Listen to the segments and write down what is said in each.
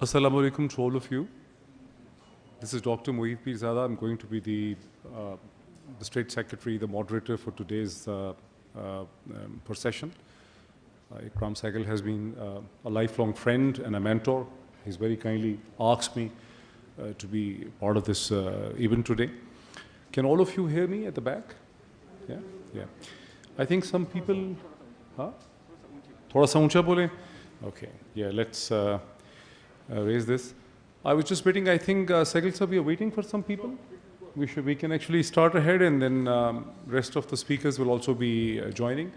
Assalamu alaikum to all of you. This is Dr. Moeed Pirzada. I'm going to be the State Secretary, the moderator for today's procession. Ikram Sehgal has been a lifelong friend and a mentor. He's very kindly asked me to be part of this event today. Can all of you hear me at the back? Yeah? Yeah. I think some people... Huh? Thoda sa uncha bole? Okay. Yeah, let's raise this. I was just waiting. I think, Sehgal sir, we are waiting for some people. We can actually start ahead, and then rest of the speakers will also be joining.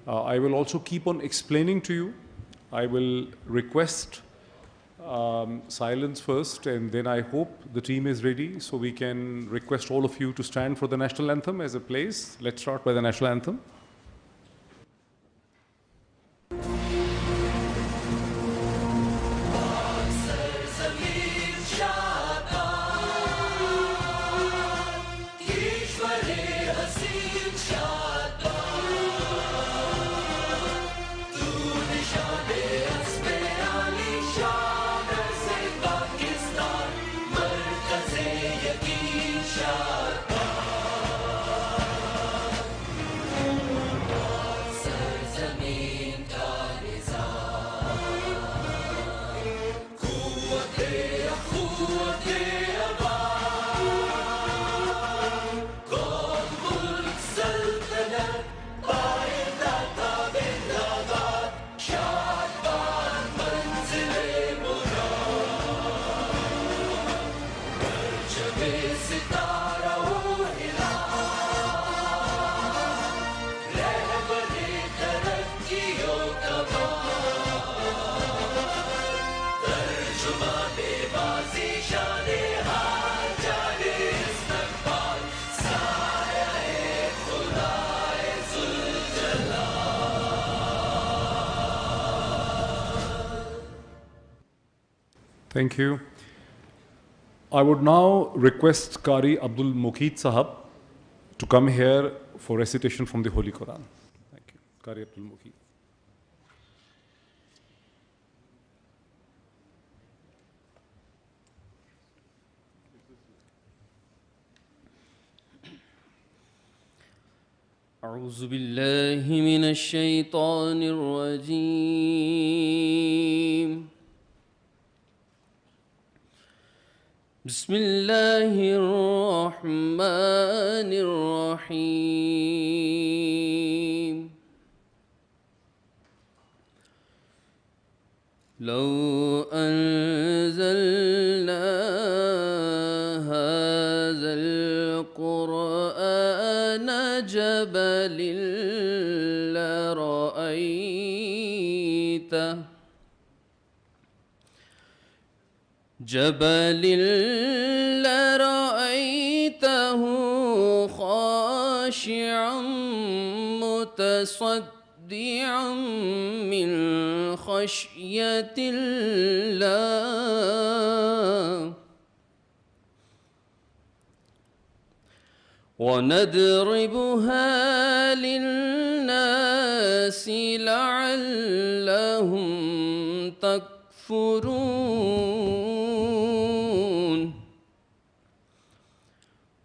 I will also keep on explaining to you. I will request silence first, and then I hope the team is ready, so we can request all of you to stand for the national anthem as a place. Let's start by the national anthem. Thank you. I would now request Qari Abdul Muqeet Sahab to come here for recitation from the Holy Quran. Thank you. Qari Abdul Muqeet. أعوذ بالله من الشيطان الرجيم بسم الله الرحمن الرحيم لو أنزلنا هذا القرآن جبل لرأيته خاشعا متصدعا من خشية الله ونضربها للناس لعلهم تكفرون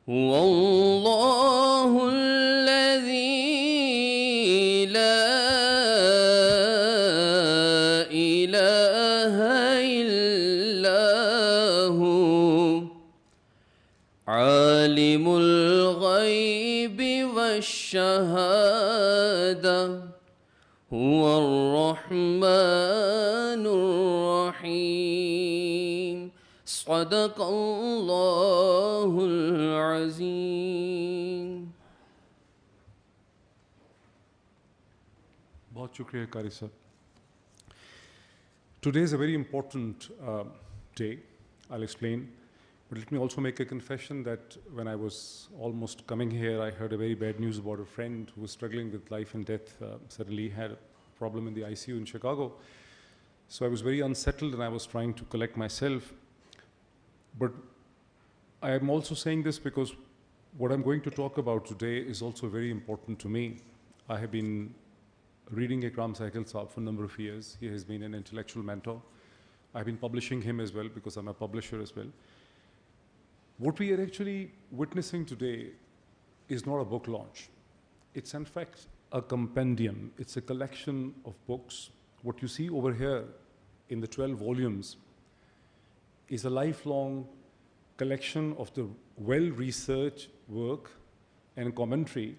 هو الله الذي لا إله إلا هو عالم الغيب والشهادة هو الرحمن الرحيم صدق الله العظيم. बहुत शुक्रिया कारी साहब. Today is a very important day. I'll explain. But let me also make a confession that when I was almost coming here, I heard a very bad news about a friend who was struggling with life and death. Suddenly had a problem in the ICU in Chicago. So I was very unsettled and I was trying to collect myself. But I am also saying this because what I'm going to talk about today is also very important to me. I have been reading Ikram Sehgal Saab for a number of years. He has been an intellectual mentor. I've been publishing him as well because I'm a publisher as well. What we are actually witnessing today is not a book launch. It's in fact a compendium. It's a collection of books. What you see over here in the 12 volumes is a lifelong collection of the well-researched work and commentary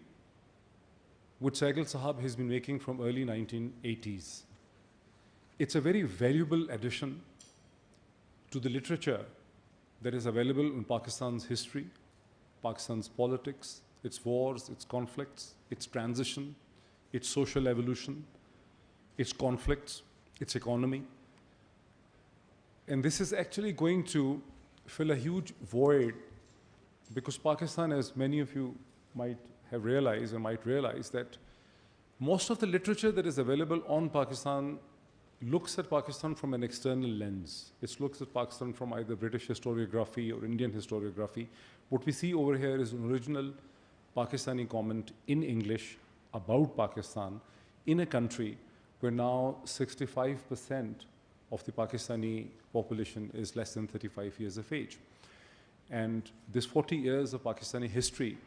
which Sehgal Sahab has been making from early 1980s. It's a very valuable addition to the literature that is available in Pakistan's history, Pakistan's politics, its wars, its conflicts, its transition, its social evolution, its conflicts, its economy. And this is actually going to fill a huge void because Pakistan, as many of you might have realized or might realize, that most of the literature that is available on Pakistan looks at Pakistan from an external lens. It looks at Pakistan from either British historiography or Indian historiography. What we see over here is an original Pakistani comment in English about Pakistan in a country where now 65% of the Pakistani population is less than 35 years of age. And this 40 years of Pakistani history,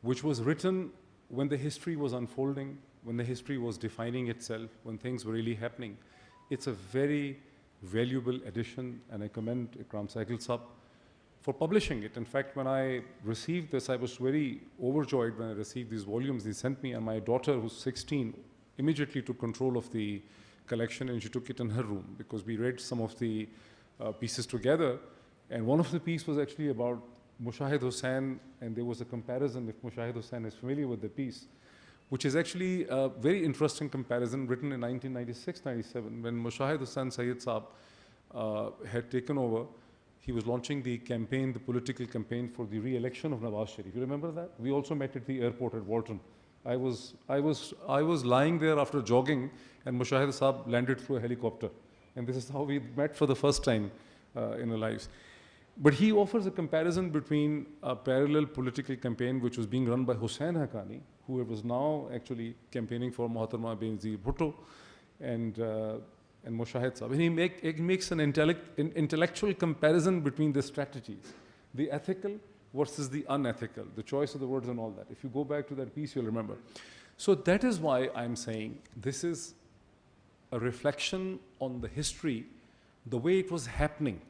which was written when the history was unfolding, when the history was defining itself, when things were really happening, it's a very valuable addition, and I commend Ikram Sehgal Sahab for publishing it. In fact, when I received this, I was very overjoyed when I received these volumes he sent me, and my daughter, who's 16, immediately took control of the collection and she took it in her room because we read some of the pieces together, and one of the pieces was actually about Mushahid Hussain, and there was a comparison, if Mushahid Hussain is familiar with the piece, which is actually a very interesting comparison written in 1996-97 when Mushahid Hussain Sayyid Saab had taken over. He was launching the campaign, the political campaign for the re-election of Nawaz Sharif. You remember that? We also met at the airport at Walton. I was lying there after jogging, and Mushahid Saab landed through a helicopter. And this is how we met for the first time in our lives. But he offers a comparison between a parallel political campaign which was being run by Hussain Haqqani, who was now actually campaigning for Muhtarama Benazir Bhutto, and Mushahid Sahab. And he makes an intellectual comparison between the strategies, the ethical versus the unethical, the choice of the words and all that. If you go back to that piece, you'll remember. So that is why I'm saying this is a reflection on the history, the way it was happening.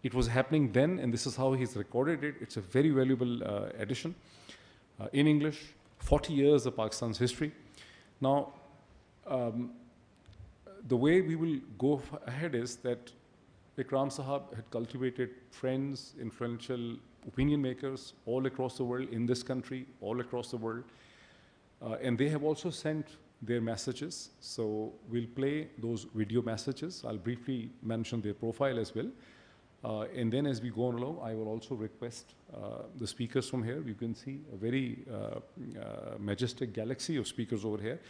It was happening then, and this is how he's recorded it. It's a very valuable addition in English, 40 years of Pakistan's history. Now, the way we will go ahead is that Ikram Sahab had cultivated friends, influential opinion makers all across the world, in this country, all across the world. And they have also sent their messages. So we'll play those video messages. I'll briefly mention their profile as well. And then as we go along, I will also request the speakers from here. You can see a very majestic galaxy of speakers over here.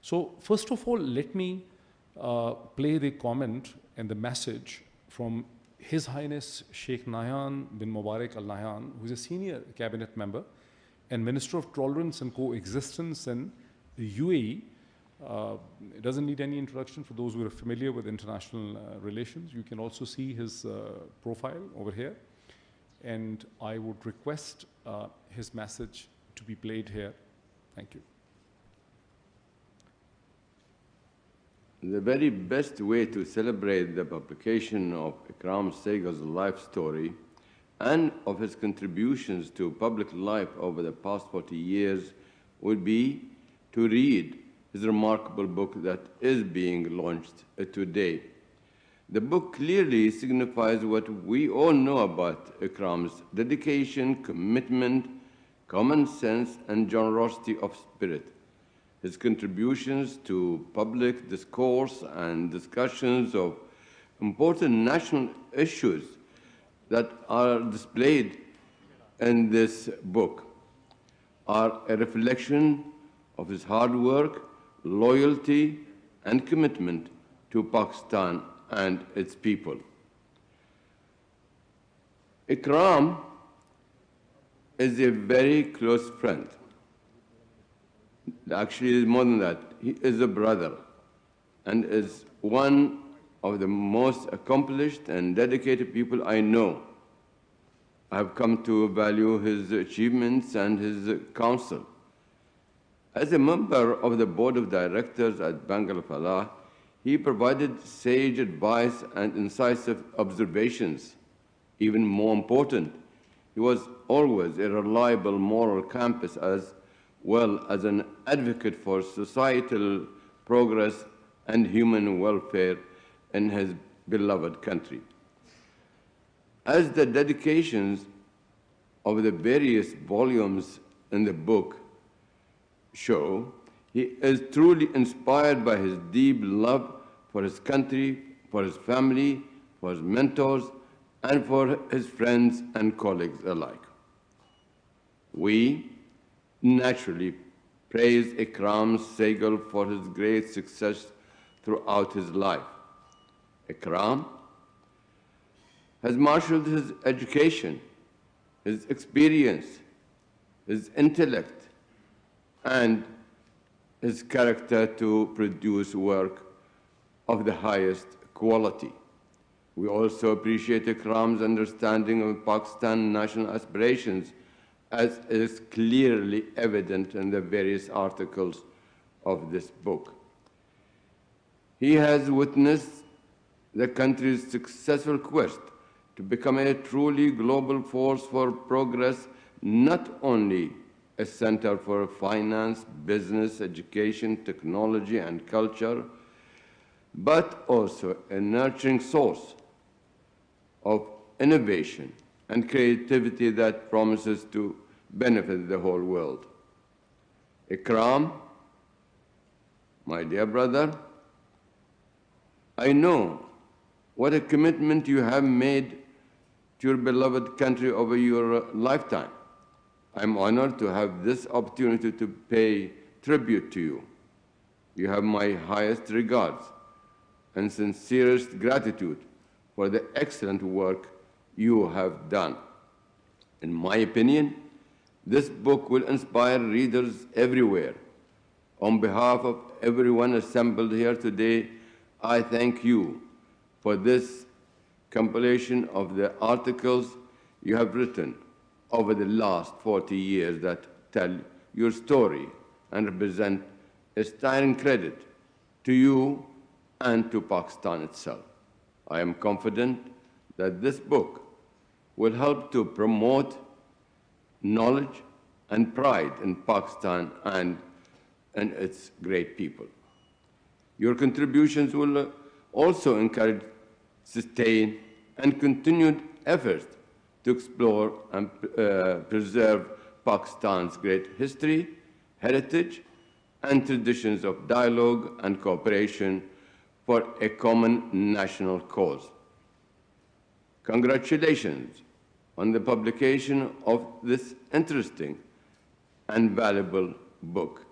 So first of all, let me play the comment and the message from His Highness Sheikh Nahyan bin Mubarak Al Nahyan, who is a senior cabinet member and Minister of Tolerance and Coexistence in the UAE. It doesn't need any introduction for those who are familiar with international relations. You can also see his profile over here. And I would request his message to be played here. Thank you. The very best way to celebrate the publication of Ikram Sehgal's life story and of his contributions to public life over the past 40 years would be to read his remarkable book that is being launched today. The book clearly signifies what we all know about Ikram's dedication, commitment, common sense, and generosity of spirit. His contributions to public discourse and discussions of important national issues that are displayed in this book are a reflection of his hard work, loyalty, and commitment to Pakistan and its people. Ikram is a very close friend. Actually, more than that, he is a brother and is one of the most accomplished and dedicated people I know. I have come to value his achievements and his counsel. As a member of the board of directors at Bank al-Falah, he provided sage advice and incisive observations. Even more important, he was always a reliable moral compass as well as an advocate for societal progress and human welfare in his beloved country. As the dedications of the various volumes in the book show, he is truly inspired by his deep love for his country, for his family, for his mentors, and for his friends and colleagues alike. We naturally praise Ikram Sehgal for his great success throughout his life. Ikram has marshaled his education, his experience, his intellect, and his character to produce work of the highest quality. We also appreciate Ikram's understanding of Pakistan's national aspirations, as is clearly evident in the various articles of this book. He has witnessed the country's successful quest to become a truly global force for progress, not only a center for finance, business, education, technology, and culture, but also a nurturing source of innovation and creativity that promises to benefit the whole world. Ikram, my dear brother, I know what a commitment you have made to your beloved country over your lifetime. I'm honored to have this opportunity to pay tribute to you. You have my highest regards and sincerest gratitude for the excellent work you have done. In my opinion, this book will inspire readers everywhere. On behalf of everyone assembled here today, I thank you for this compilation of the articles you have written over the last 40 years that tell your story and represent a sterling credit to you and to Pakistan itself. I am confident that this book will help to promote knowledge and pride in Pakistan and its great people. Your contributions will also encourage, sustain, and continued efforts to explore and preserve Pakistan's great history, heritage, and traditions of dialogue and cooperation for a common national cause. Congratulations on the publication of this interesting and valuable book.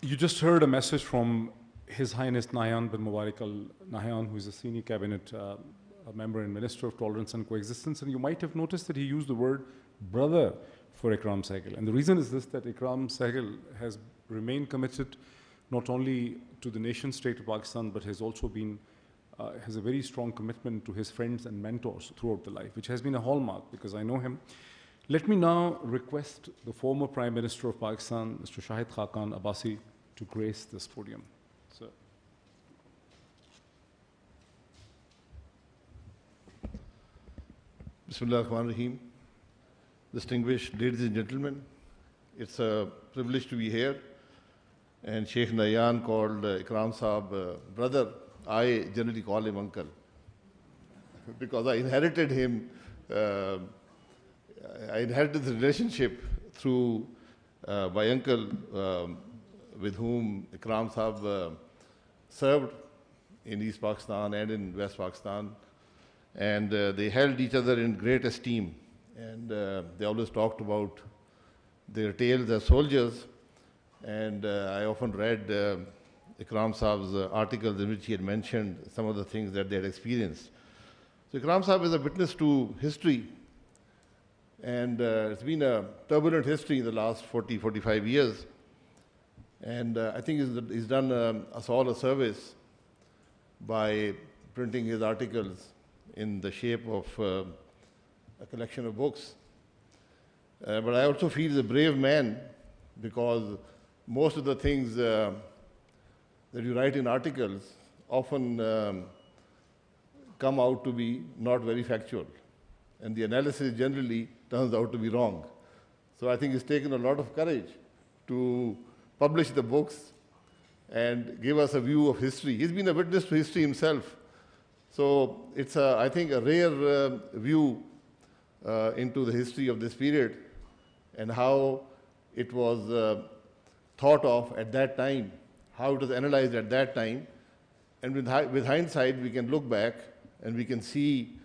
You just heard a message from His Highness Nahyan bin Mubarak Al Nahyan, who is a senior cabinet member and Minister of Tolerance and Coexistence, and you might have noticed that he used the word brother for Ikram Sehgal. And the reason is this, that Ikram Sehgal has remained committed not only to the nation state of Pakistan, but has also been, has a very strong commitment to his friends and mentors throughout the life, which has been a hallmark because I know him. Let me now request the former Prime Minister of Pakistan, Mr. Shahid Khaqan Abbasi, to grace this podium. Sir. Bismillah ar-Rahman ar-Rahim. Distinguished ladies and gentlemen, it's a privilege to be here. And Sheikh Nahyan called Ikram Saab brother. I generally call him uncle because I inherited him. I inherited the relationship through my uncle with whom Ikram Saab served in East Pakistan and in West Pakistan. And they held each other in great esteem. And they always talked about their tales as soldiers. And I often read Ikram Saab's articles in which he had mentioned some of the things that they had experienced. So Ikram Saab is a witness to history. And it's been a turbulent history in the last 40, 45 years. And I think he's done us all a service by printing his articles in the shape of a collection of books. But I also feel he's a brave man, because most of the things that you write in articles often come out to be not very factual. And the analysis generally turns out to be wrong. So I think it's taken a lot of courage to publish the books and give us a view of history. He's been a witness to history himself. So it's, I think, a rare view into the history of this period and how it was thought of at that time, how it was analyzed at that time. And with hindsight, we can look back and we can see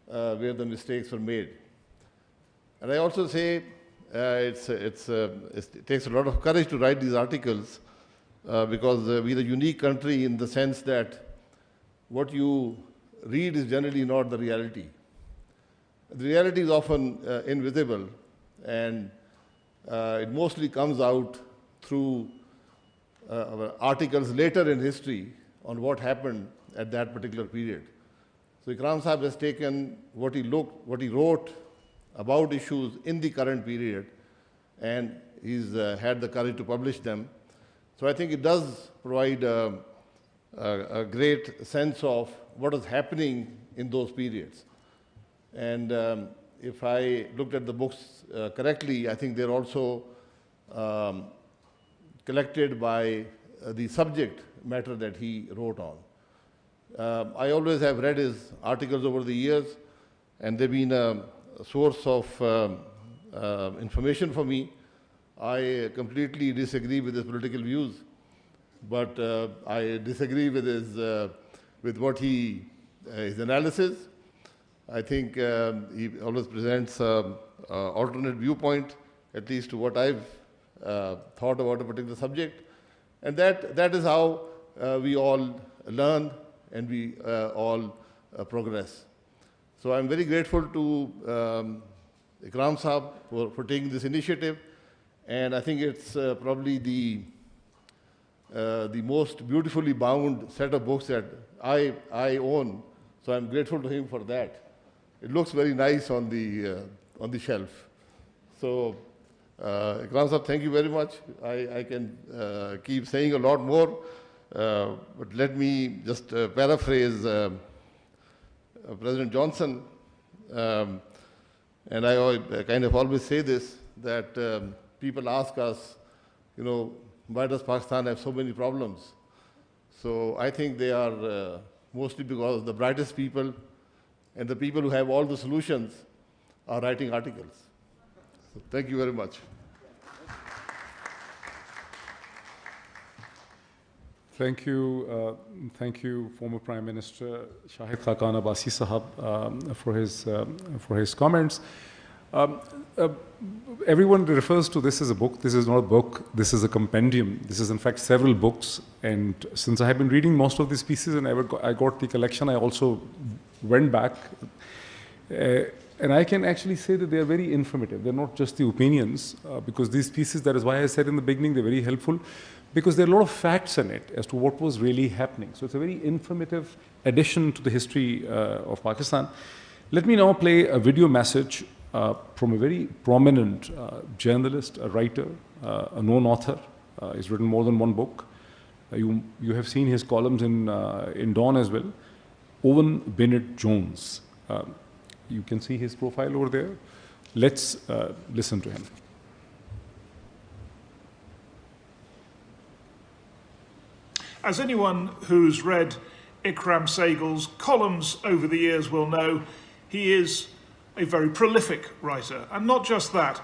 where the mistakes were made. And I also say it takes a lot of courage to write these articles because we're a unique country in the sense that what you read is generally not the reality. The reality is often invisible, and it mostly comes out through articles later in history on what happened at that particular period. So Ikram Sahib has taken what he wrote about issues in the current period, and he's had the courage to publish them. So I think it does provide a great sense of what is happening in those periods. And if I looked at the books correctly, I think they're also collected by the subject matter that he wrote on. I always have read his articles over the years, and they've been a source of information for me. I completely disagree with his political views, but I disagree with his analysis. I think he always presents an alternate viewpoint, at least to what I've thought about a particular subject. And that is how we all learn and we all progress. So I'm very grateful to Ikram Sahib for taking this initiative. And I think it's probably the most beautifully bound set of books that I own. So I'm grateful to him for that. It looks very nice on the shelf. So Ikram Sahib, thank you very much. I can keep saying a lot more, but let me just paraphrase President Johnson. And I kind of always say this, that people ask us, why does Pakistan have so many problems? So I think they are mostly because the brightest people and the people who have all the solutions are writing articles. So thank you very much. Thank you, former Prime Minister Shahid Khaqan Abbasi Sahab, for his comments. Everyone refers to this as a book. This is not a book. This is a compendium. This is, in fact, several books. And since I have been reading most of these pieces and I got the collection, I also went back. And I can actually say that they are very informative. They're not just the opinions, because these pieces, that is why I said in the beginning, they're very helpful, because there are a lot of facts in it as to what was really happening. So it's a very informative addition to the history of Pakistan. Let me now play a video message from a very prominent journalist, a writer, a known author. He's written more than one book. You have seen his columns in Dawn as well. Owen Bennett Jones. You can see his profile over there. Let's listen to him. As anyone who's read Ikram Sehgal's columns over the years will know, he is a very prolific writer. And not just that,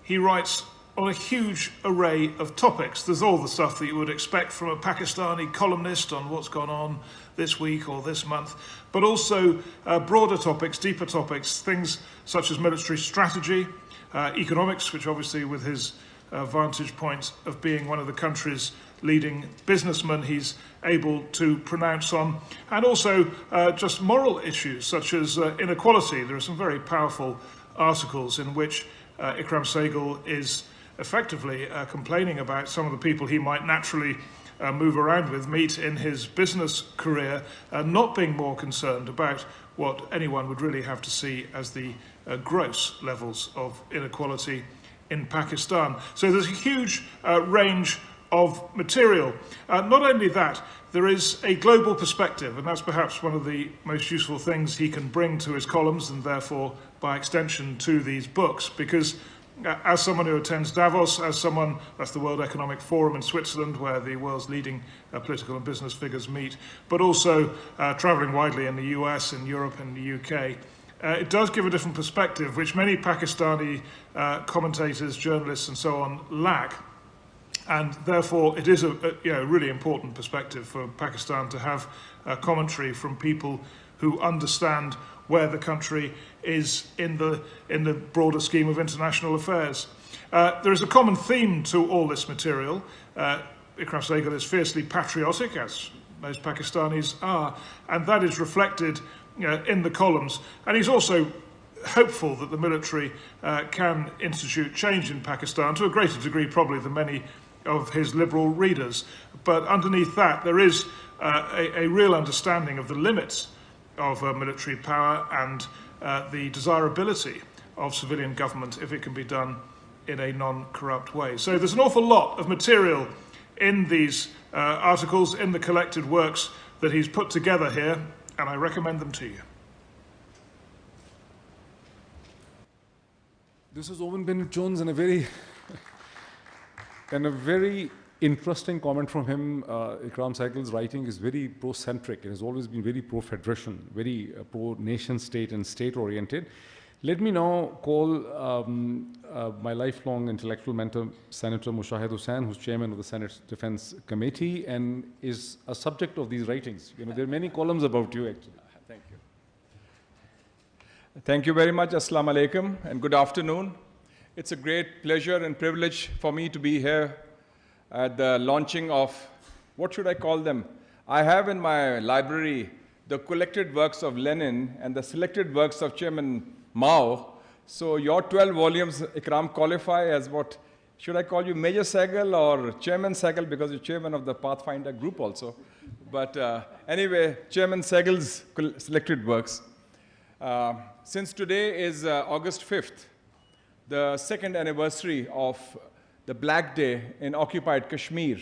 he writes on a huge array of topics. There's all the stuff that you would expect from a Pakistani columnist on what's gone on this week or this month, but also broader topics, deeper topics, things such as military strategy, economics, which obviously with his vantage point of being one of the country's leading businessmen he's able to pronounce on, and also just moral issues such as inequality. There are some very powerful articles in which Ikram Sehgal is effectively complaining about some of the people he might naturally move around with, meet in his business career, not being more concerned about what anyone would really have to see as the gross levels of inequality in Pakistan. So there's a huge range of material. Not only that, there is a global perspective, and that's perhaps one of the most useful things he can bring to his columns, and therefore, by extension, to these books, because as someone who attends Davos, as someone, that's the World Economic Forum in Switzerland, where the world's leading political and business figures meet, but also traveling widely in the US, in Europe, and the UK, it does give a different perspective, which many Pakistani commentators, journalists, and so on lack. And therefore, it is a really important perspective for Pakistan to have commentary from people who understand where the country is in the broader scheme of international affairs. There is a common theme to all this material. Ikram Sehgal is fiercely patriotic, as most Pakistanis are, and that is reflected in the columns. And he's also hopeful that the military can institute change in Pakistan, to a greater degree probably than many of his liberal readers. But underneath that, there is a real understanding of the limits of military power and the desirability of civilian government if it can be done in a non-corrupt way. So there's an awful lot of material in these articles, in the collected works that he's put together here, and I recommend them to you. This is Owen Bennett-Jones, and a very interesting comment from him. Ikram Sehgal's writing is very pro-centric. It has always been very pro-federation, very pro-nation-state and state-oriented. Let me now call my lifelong intellectual mentor, Senator Mushahed Hussain, who's chairman of the Senate Defense Committee and is a subject of these writings. There are many columns about you, actually. Thank you. Thank you very much. Assalamu alaikum and good afternoon. It's a great pleasure and privilege for me to be here at the launching of, what should I call them? I have in my library the collected works of Lenin and the selected works of Chairman Mao. So your 12 volumes, Ikram, qualify as what, should I call you Major Sehgal or Chairman Sehgal, because you're chairman of the Pathfinder group also. But anyway, Chairman Sehgal's selected works. Since today is August 5th, the second anniversary of the Black Day in occupied Kashmir,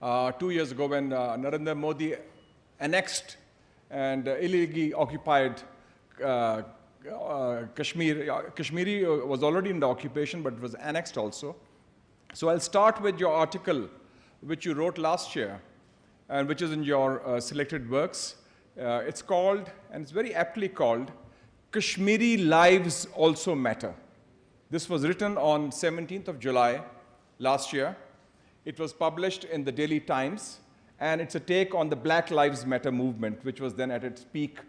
2 years ago when Narendra Modi annexed and illegally occupied Kashmir. Kashmiri was already in the occupation, but it was annexed also. So I'll start with your article, which you wrote last year, and which is in your selected works. It's called, and it's very aptly called, Kashmiri Lives Also Matter. This was written on 17th of July last year. It was published in the Daily Times, and it's a take on the Black Lives Matter movement, which was then at its peak,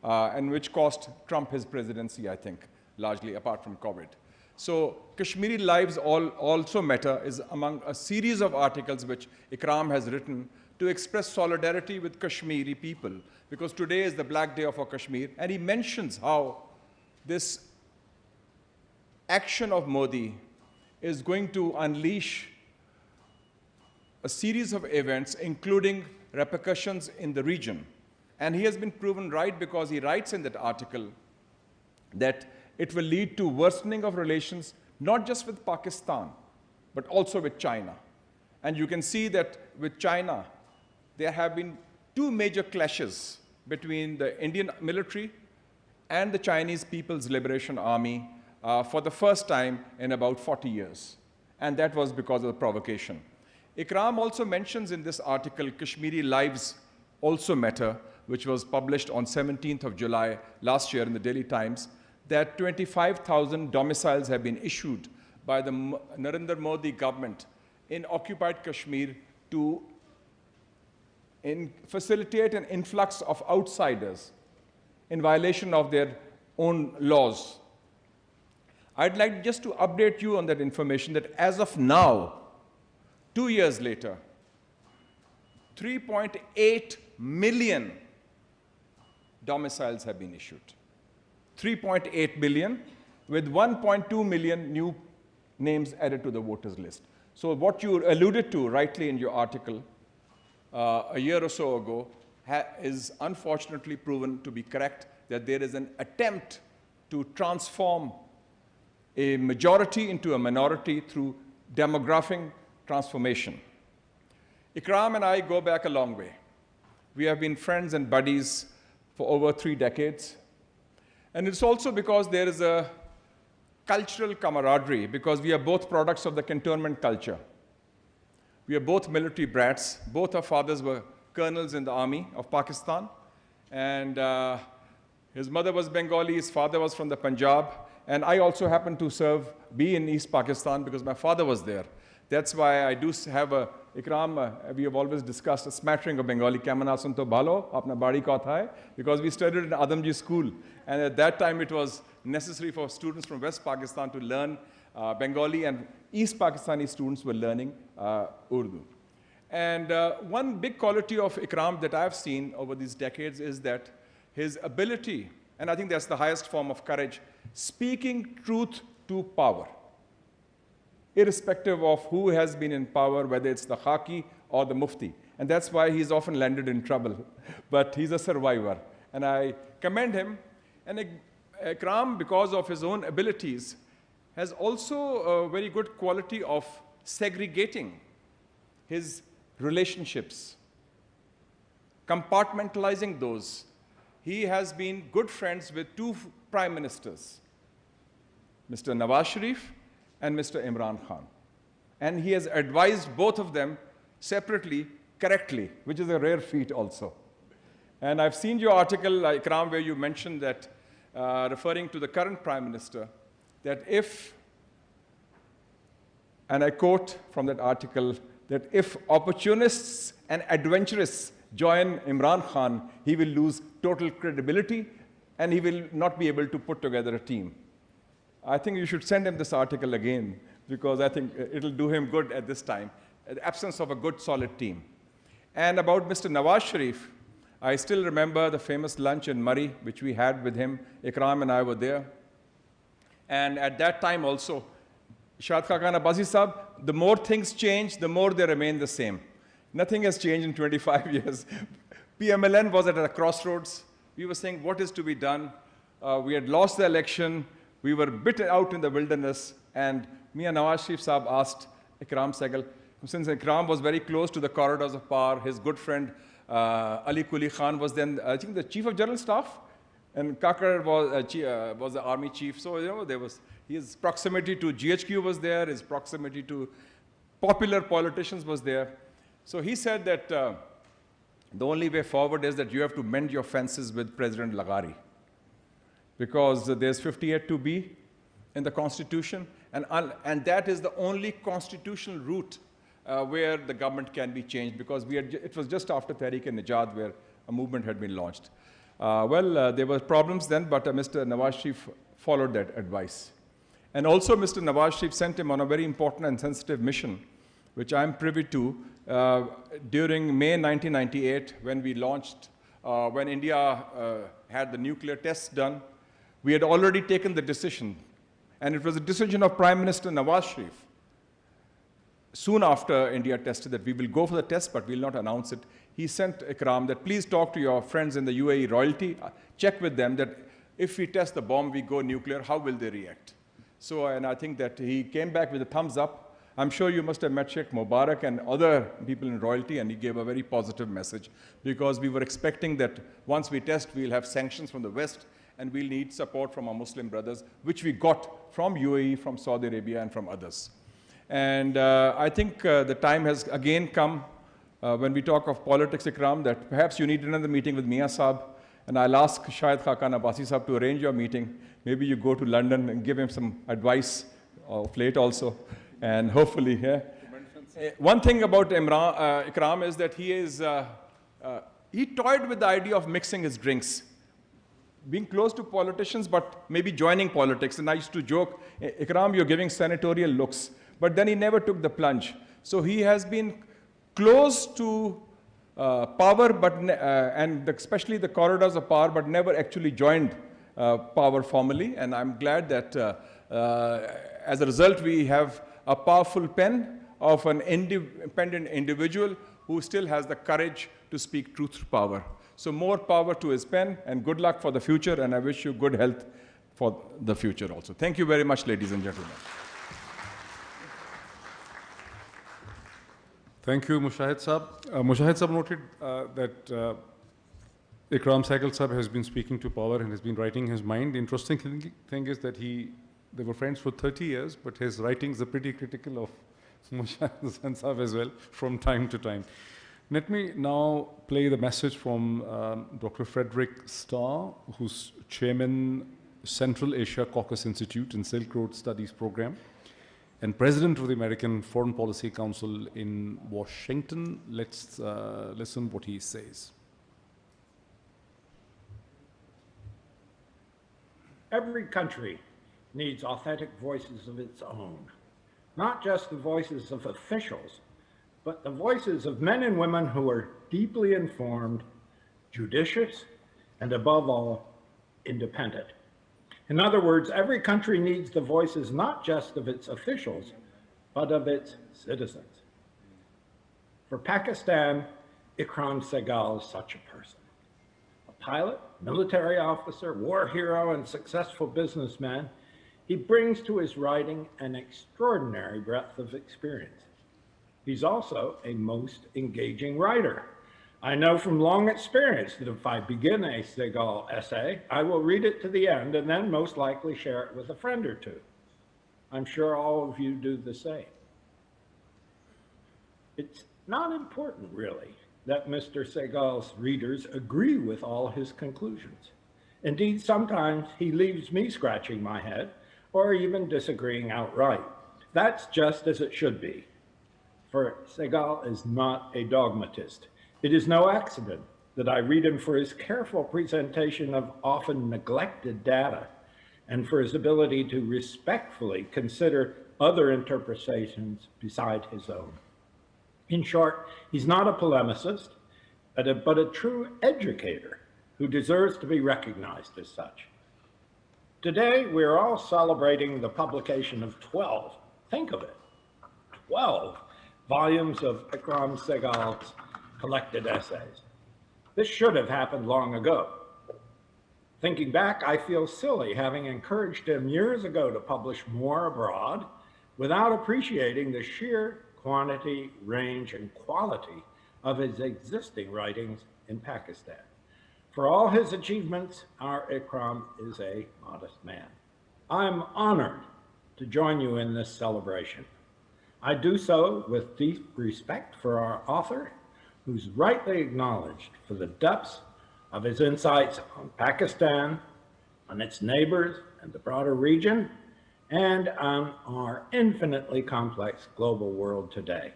and which cost Trump his presidency, I think, largely apart from COVID. So Kashmiri Lives Also Matter is among a series of articles which Ikram has written to express solidarity with Kashmiri people, because today is the Black Day for Kashmir, and he mentions how this action of Modi is going to unleash a series of events, including repercussions in the region. And he has been proven right, because he writes in that article that it will lead to worsening of relations, not just with Pakistan, but also with China. And you can see that with China, there have been two major clashes between the Indian military and the Chinese People's Liberation Army for the first time in about 40 years. And that was because of the provocation. Ikram also mentions in this article, Kashmiri Lives Also Matter, which was published on 17th of July last year in the Daily Times, that 25,000 domiciles have been issued by the Narendra Modi government in occupied Kashmir to facilitate an influx of outsiders in violation of their own laws. I'd like just to update you on that information that as of now, 2 years later, 3.8 million domiciles have been issued. 3.8 million, with 1.2 million new names added to the voters list. So what you alluded to rightly in your article a year or so ago is unfortunately proven to be correct, that there is an attempt to transform a majority into a minority through demographic transformation. Ikram and I go back a long way. We have been friends and buddies for over 3 decades. And it's also because there is a cultural camaraderie, because we are both products of the cantonment culture. We are both military brats. Both our fathers were colonels in the army of Pakistan. And his mother was Bengali, his father was from the Punjab. And I also happened to be in East Pakistan because my father was there. That's why I do have Ikram, we have always discussed a smattering of Bengali. Kamana sunto bhalo, apna badi kotha hai, because we studied in Adamji school. And at that time, it was necessary for students from West Pakistan to learn Bengali, and East Pakistani students were learning Urdu. And one big quality of Ikram that I've seen over these decades is that his ability, and I think that's the highest form of courage, speaking truth to power, irrespective of who has been in power, whether it's the Khaki or the Mufti. And that's why he's often landed in trouble. But he's a survivor. And I commend him. And Ikram, because of his own abilities, has also a very good quality of segregating his relationships, compartmentalizing those. He has been good friends with 2 prime ministers, Mr. Nawaz Sharif and Mr. Imran Khan. And he has advised both of them separately, correctly, which is a rare feat also. And I've seen your article, Ikram, where you mentioned that, referring to the current prime minister, that if, and I quote from that article, that if opportunists and adventurous join Imran Khan, he will lose total credibility and he will not be able to put together a team. I think you should send him this article again, because I think it'll do him good at this time, the absence of a good, solid team. And about Mr. Nawaz Sharif, I still remember the famous lunch in Murray, which we had with him. Ikram and I were there. And at that time also, Shahid Khan Abbasi Sahab, the more things change, the more they remain the same. Nothing has changed in 25 years. PMLN was at a crossroads. We were saying, what is to be done? We had lost the election. We were bit out in the wilderness. And me and Nawaz Sharif Sahab asked Ikram Sehgal, since Ikram was very close to the corridors of power, his good friend Ali Kuli Khan was then, I think, the Chief of General Staff, and Kakar was the army chief. So, you know, there was his proximity to GHQ was there, his proximity to popular politicians was there. So he said that the only way forward is that you have to mend your fences with President Laghari, because there's 58(2)(b in the Constitution, and that is the only constitutional route where the government can be changed, because it was just after Tehreek-e-Nijaat where a movement had been launched. There were problems then, but Mr. Nawaz Sharif followed that advice. And also Mr. Nawaz Sharif sent him on a very important and sensitive mission, which I'm privy to, during May 1998, when we launched, when India had the nuclear tests done. We had already taken the decision, and it was a decision of Prime Minister Nawaz Sharif, soon after India tested, that we will go for the test, but we'll not announce it. He sent Ikram that please talk to your friends in the UAE royalty, check with them that if we test the bomb, we go nuclear, how will they react? So, and I think that he came back with a thumbs up. I'm sure you must have met Sheikh Mubarak and other people in royalty, and he gave a very positive message, because we were expecting that once we test, we'll have sanctions from the West, and we'll need support from our Muslim brothers, which we got from UAE, from Saudi Arabia, and from others. And I think the time has again come, when we talk of politics, Ikram, that perhaps you need another meeting with Mia Saab, and I'll ask Shahid Khan Abbasi Saab to arrange your meeting. Maybe you go to London and give him some advice of late also, and hopefully, yeah. One thing about Ikram is that he toyed with the idea of mixing his drinks, being close to politicians, but maybe joining politics. And I used to joke, Ikram, you're giving senatorial looks. But then he never took the plunge. So he has been close to power, but and especially the corridors of power, but never actually joined power formally, and I'm glad that as a result we have a powerful pen of an independent individual who still has the courage to speak truth to power. So more power to his pen, and good luck for the future, and I wish you good health for the future also. Thank you very much, ladies and gentlemen. Thank you, Mushahid Saab. Mushahid Saab noted that Ikram Sehgal Saab has been speaking to power and has been writing his mind. The interesting thing is that they were friends for 30 years, but his writings are pretty critical of Mushahid Saab as well from time to time. Let me now play the message from Dr. Frederick Starr, who's chairman, Central Asia Caucasus Institute and Silk Road Studies Program, and president of the American Foreign Policy Council in Washington. Let's listen what he says. Every country needs authentic voices of its own, not just the voices of officials, but the voices of men and women who are deeply informed, judicious, and above all, independent. In other words, every country needs the voices not just of its officials, but of its citizens. For Pakistan, Ikram Sehgal is such a person. A pilot, military officer, war hero, and successful businessman, he brings to his writing an extraordinary breadth of experience. He's also a most engaging writer. I know from long experience that if I begin a Sehgal essay, I will read it to the end and then most likely share it with a friend or two. I'm sure all of you do the same. It's not important, really, that Mr. Sehgal's readers agree with all his conclusions. Indeed, sometimes he leaves me scratching my head or even disagreeing outright. That's just as it should be. For Sehgal is not a dogmatist. It is no accident that I read him for his careful presentation of often neglected data and for his ability to respectfully consider other interpretations beside his own. In short, he's not a polemicist, but a true educator who deserves to be recognized as such. Today, we're all celebrating the publication of 12, think of it, 12 volumes of Ikram Sehgal's collected essays. This should have happened long ago. Thinking back, I feel silly having encouraged him years ago to publish more abroad without appreciating the sheer quantity, range, and quality of his existing writings in Pakistan. For all his achievements, our Ikram is a modest man. I'm honored to join you in this celebration. I do so with deep respect for our author, who's rightly acknowledged for the depths of his insights on Pakistan, on its neighbors and the broader region, and on our infinitely complex global world today.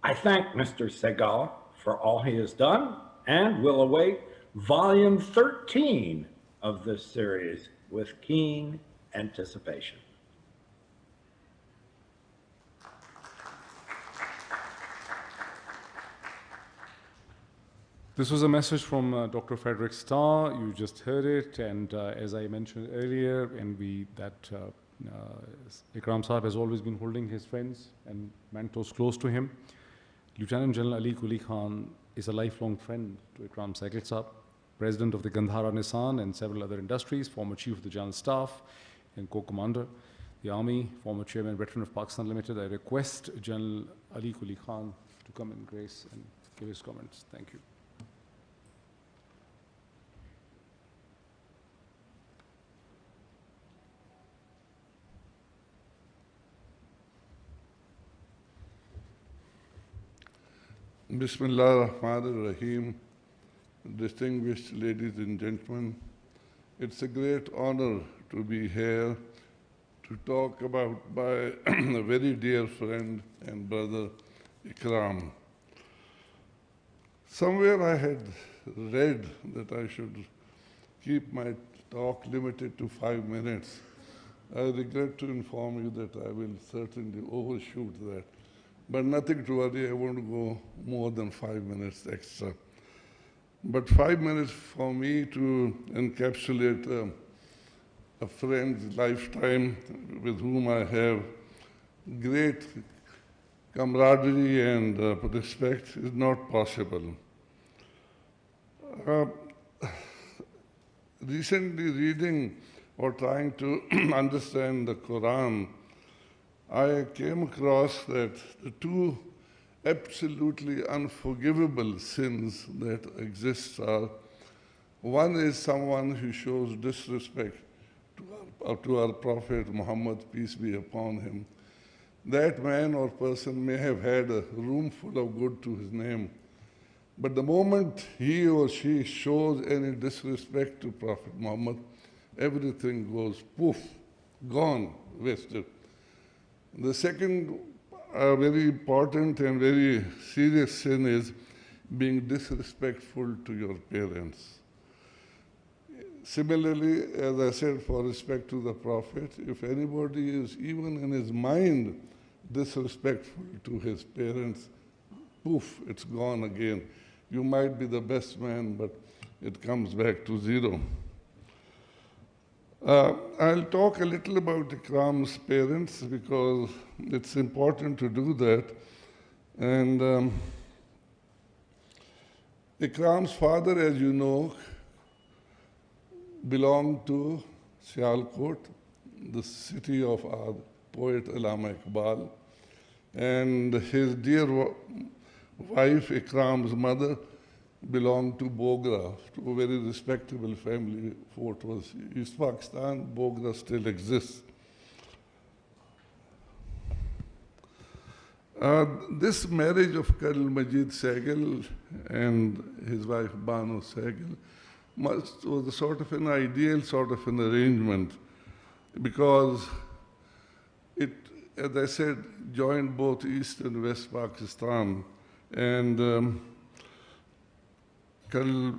I thank Mr. Sehgal for all he has done and will await volume 13 of this series with keen anticipation. This was a message from Dr. Frederick Starr. You just heard it, and as I mentioned earlier, Ikram Saab has always been holding his friends and mentors close to him. Lieutenant General Ali Quli Khan is a lifelong friend to Ikram Sehgal Saab, president of the Gandhara Nissan and several other industries, former chief of the General Staff and co-commander, the Army, former chairman, veteran of Pakistan Limited. I request General Ali Quli Khan to come in grace and give his comments. Thank you. Bismillah ar-Rahman ar-Rahim, distinguished ladies and gentlemen, it's a great honor to be here to talk about my very dear friend and brother Ikram. Somewhere I had read that I should keep my talk limited to 5 minutes. I regret to inform you that I will certainly overshoot that. But nothing to worry, I won't go more than 5 minutes extra. But 5 minutes for me to encapsulate a friend's lifetime with whom I have great camaraderie and respect is not possible. Recently reading or trying to understand the Quran, I came across that the two absolutely unforgivable sins that exist are, one is someone who shows disrespect to our Prophet Muhammad, peace be upon him. That man or person may have had a room full of good to his name, but the moment he or she shows any disrespect to Prophet Muhammad, everything goes poof, gone, wasted. The second very important and very serious sin is being disrespectful to your parents. Similarly, as I said, for respect to the Prophet, if anybody is even in his mind disrespectful to his parents, poof, it's gone again. You might be the best man, but it comes back to zero. I'll talk a little about Ikram's parents because it's important to do that. And Ikram's father, as you know, belonged to Sialkot, the city of our poet Allama Iqbal. And his dear wife, Ikram's mother, belonged to Bogra, to a very respectable family. Fort was East Pakistan. Bogra still exists. This marriage of Colonel Majid Sehgal and his wife Banu Sehgal was a sort of an ideal sort of an arrangement because it, as I said, joined both East and West Pakistan. And Colonel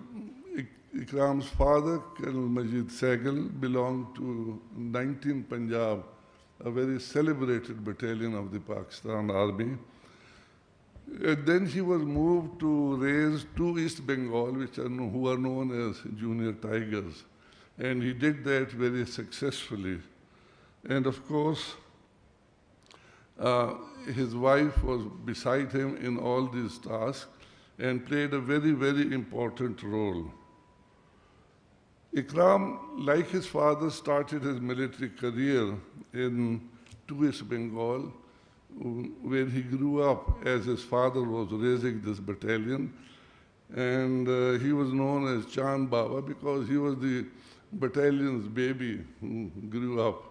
Ikram's father, Colonel Majid Sehgal, belonged to 19 Punjab, a very celebrated battalion of the Pakistan Army. Then he was moved to raise two East Bengal, who are known as Junior Tigers. And he did that very successfully. And of course, his wife was beside him in all these tasks and played a very, very important role. Ikram, like his father, started his military career in East Bengal, where he grew up as his father was raising this battalion. And he was known as Chand Baba because he was the battalion's baby who grew up.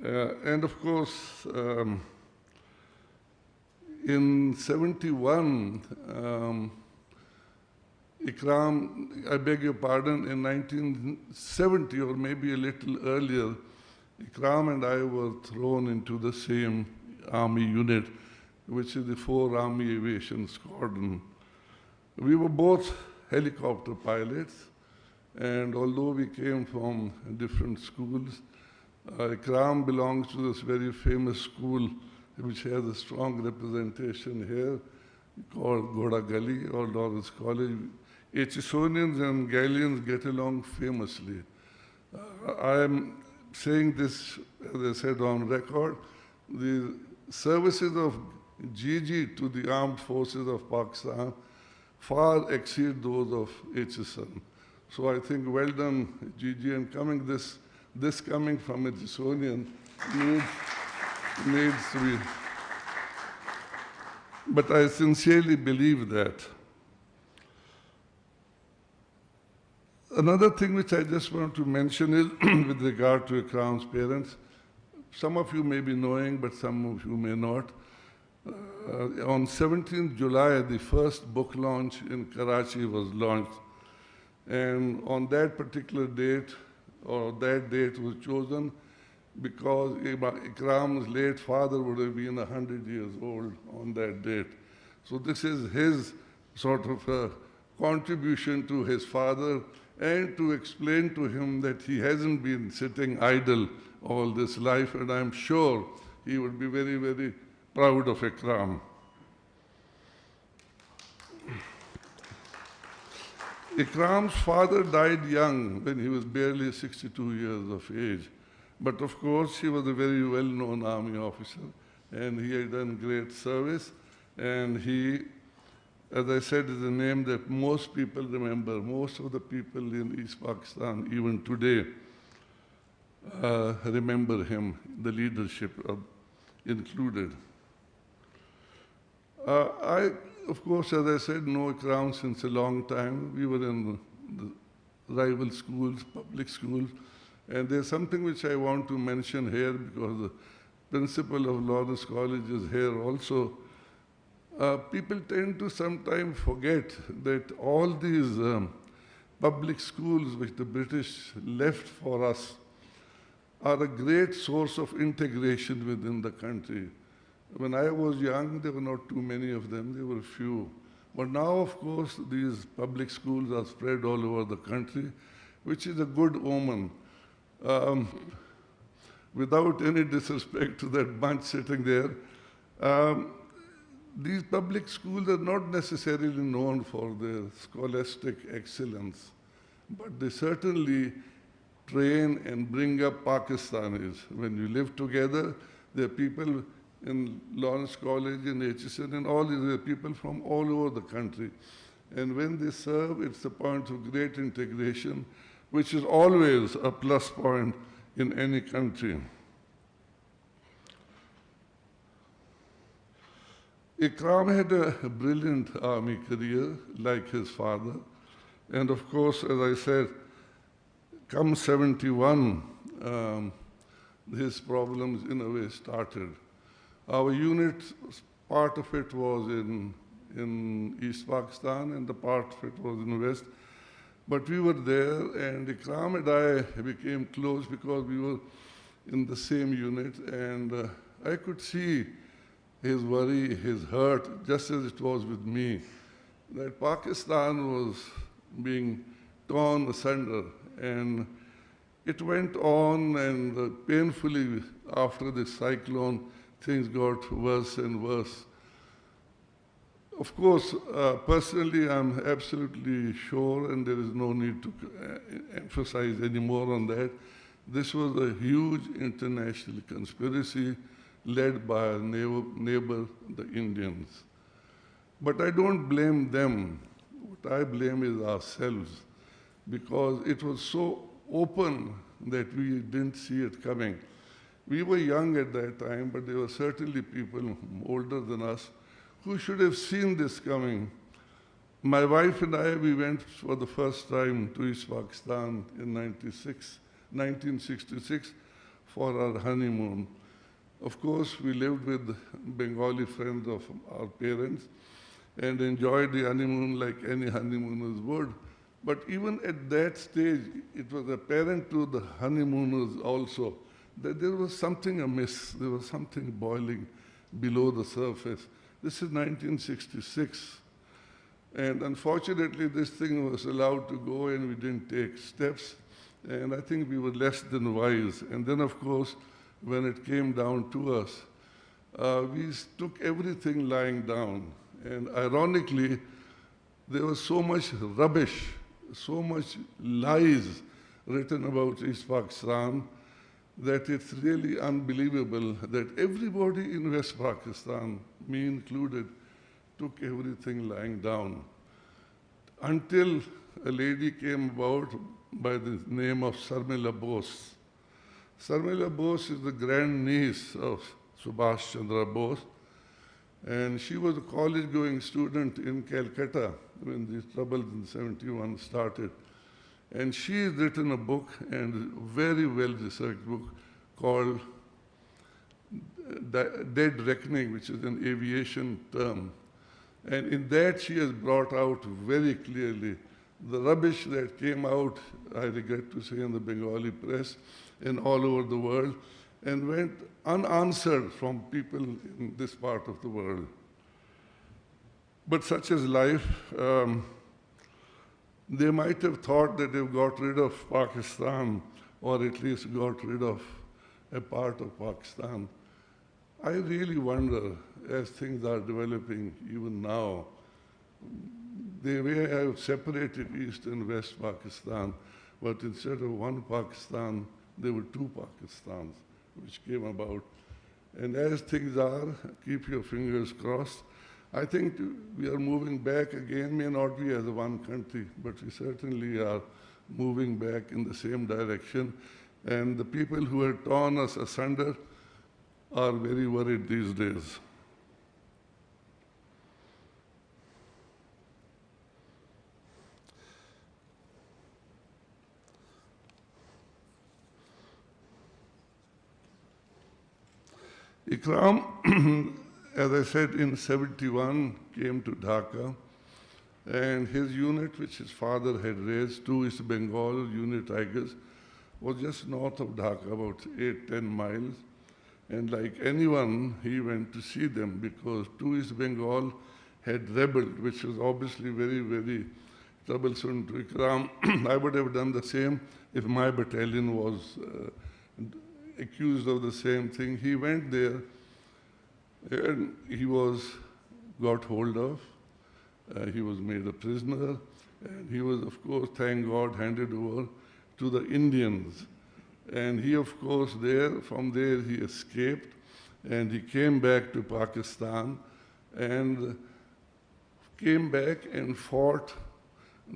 And of course, in 71, Ikram, I beg your pardon, in 1970 or maybe a little earlier, Ikram and I were thrown into the same army unit, which is the 4th Army Aviation Squadron. We were both helicopter pilots, and although we came from different schools, Ikram belongs to this very famous school which has a strong representation here, called Ghoda Gali or Lawrence College. Hsonians and Galians get along famously. I am saying this, as I said, on record. The services of GG to the armed forces of Pakistan far exceed those of Hson. So I think well done, GG, and coming this coming from a Hsonian needs to be. But I sincerely believe that. Another thing which I just want to mention is with regard to Ikram's parents. Some of you may be knowing, but some of you may not. On 17th July, the first book launch in Karachi was launched. And on that particular date, or that date was chosen because Ikram's late father would have been 100 years old on that date. So this is his sort of a contribution to his father and to explain to him that he hasn't been sitting idle all this life, and I'm sure he would be very, very proud of Ikram. Ikram's father died young when he was barely 62 years of age. But of course, he was a very well-known army officer, and he had done great service. And he, as I said, is a name that most people remember. Most of the people in East Pakistan, even today, remember him, the leadership included. I, of course, as I said, know Ikram since a long time. We were in the rival schools, public schools. And there's something which I want to mention here because the principal of Lawrence College is here also. People tend to sometimes forget that all these public schools which the British left for us are a great source of integration within the country. When I was young, there were not too many of them, there were few. But now, of course, these public schools are spread all over the country, which is a good omen. Without any disrespect to that bunch sitting there, these public schools are not necessarily known for their scholastic excellence, but they certainly train and bring up Pakistanis. When you live together, there are people in Lawrence College, in HSN, and all these are people from all over the country. And when they serve, it's a point of great integration, which is always a plus point in any country. Ikram had a brilliant army career, like his father. And of course, as I said, come 71, his problems in a way started. Our unit, part of it was in East Pakistan, and the part of it was in West. But we were there, and Ikram and I became close because we were in the same unit, and I could see his worry, his hurt, just as it was with me, that Pakistan was being torn asunder. And it went on, and painfully after the cyclone, things got worse and worse. Of course, personally, I'm absolutely sure, and there is no need to emphasize any more on that, this was a huge international conspiracy led by our neighbor, the Indians. But I don't blame them. What I blame is ourselves, because it was so open that we didn't see it coming. We were young at that time, but there were certainly people older than us who should have seen this coming. My wife and I, we went for the first time to East Pakistan in 1966 for our honeymoon. Of course, we lived with Bengali friends of our parents and enjoyed the honeymoon like any honeymooners would. But even at that stage, it was apparent to the honeymooners also that there was something amiss, there was something boiling below the surface. This is 1966. And unfortunately, this thing was allowed to go and we didn't take steps. And I think we were less than wise. And then, of course, when it came down to us, we took everything lying down. And ironically, there was so much rubbish, so much lies written about East Pakistan that it's really unbelievable that everybody in West Pakistan, me included, took everything lying down. Until a lady came about by the name of Sharmila Bose. Sharmila Bose is the grandniece of Subhash Chandra Bose, and she was a college-going student in Calcutta when the troubles in '71 started. And she has written a book, and a very well-researched book, called Dead Reckoning, which is an aviation term. And in that, she has brought out very clearly the rubbish that came out, I regret to say, in the Bengali press and all over the world, and went unanswered from people in this part of the world. But such is life. They might have thought that they've got rid of Pakistan, or at least got rid of a part of Pakistan. I really wonder, as things are developing even now, they may have separated East and West Pakistan, but instead of one Pakistan, there were two Pakistans which came about. And as things are, keep your fingers crossed. I think we are moving back again, may not be as one country, but we certainly are moving back in the same direction. And the people who had torn us asunder are very worried these days. Ikram, as I said, in 71 came to Dhaka, and his unit, which his father had raised, 2 East Bengal Unit Tigers, was just north of Dhaka, about 8-10 miles. And like anyone, he went to see them because 2 East Bengal had rebelled, which was obviously very, very troublesome to Ikram. I would have done the same if my battalion was accused of the same thing. He went there and he was got hold of. He was made a prisoner, and he was, of course, thank God, handed over to the Indians. And he, of course, from there he escaped, and he came back to Pakistan, and came back and fought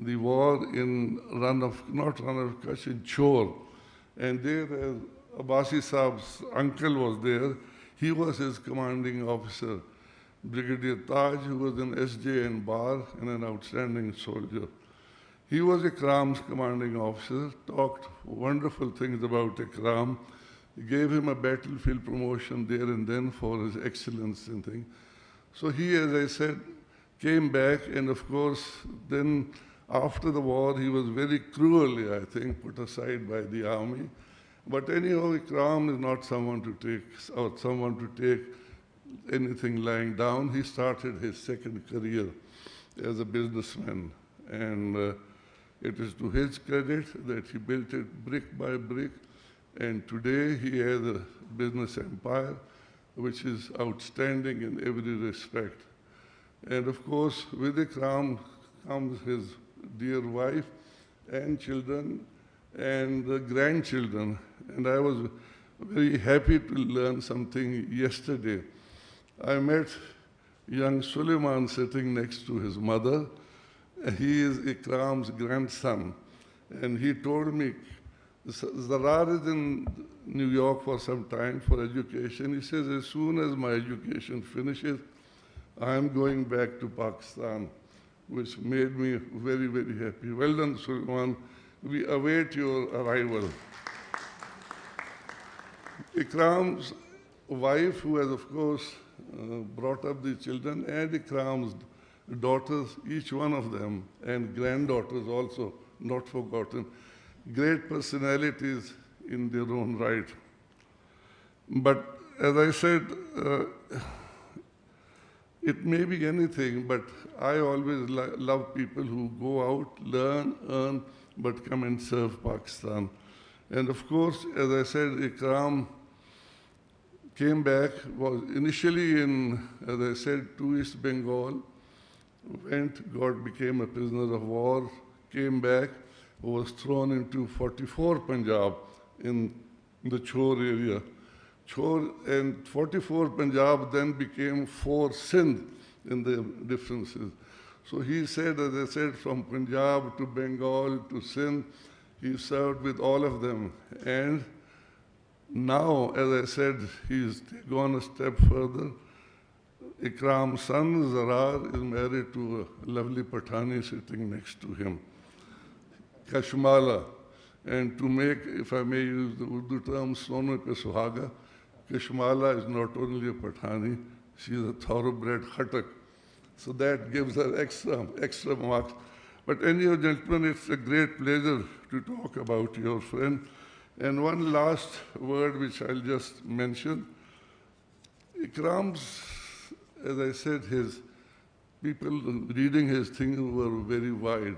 the war in not Run of Kutch, in Chor. And there, Abbasi Saab's uncle was there. He was his commanding officer, Brigadier Taj, who was an SJ and Bar and an outstanding soldier. He was Ikram's commanding officer, talked wonderful things about Ikram, gave him a battlefield promotion there and then for his excellence and things. So he, as I said, came back, and of course, then after the war, he was very cruelly, I think, put aside by the army. But anyhow, Ikram is not someone to take anything lying down. He started his second career as a businessman, and it is to his credit that he built it brick by brick, and today he has a business empire which is outstanding in every respect. And of course, with Ikram comes his dear wife and children and grandchildren. And I was very happy to learn something yesterday. I met young Suleiman sitting next to his mother. He is Ikram's grandson. And he told me, Zarar is in New York for some time for education. He says, as soon as my education finishes, I am going back to Pakistan, which made me very, very happy. Well done, Suleiman. We await your arrival. Ikram's wife, who has, of course, brought up the children, and Ikram's daughters, each one of them, and granddaughters also, not forgotten, great personalities in their own right. But as I said, it may be anything, but I always love people who go out, learn, earn, but come and serve Pakistan. And of course, as I said, Ikram came back, was initially in, as I said, 2 East Bengal, became a prisoner of war, came back, was thrown into 44 Punjab in the Chor area. Chor and 44 Punjab then became 4 Sindh in the differences. So he said, as I said, from Punjab to Bengal to Sindh, he served with all of them. And now, as I said, he's gone a step further. Ikram's son, Zarar, is married to a lovely Pathani sitting next to him, Kashmala. And to make, if I may use the Urdu term, Sonu pe Suhaga, Kashmala is not only a Pathani, she is a thoroughbred Khatak. So that gives her extra marks. But anyhow, gentlemen, it's a great pleasure to talk about your friend. And one last word which I'll just mention. Ikram's, as I said, his people reading his things were very wide.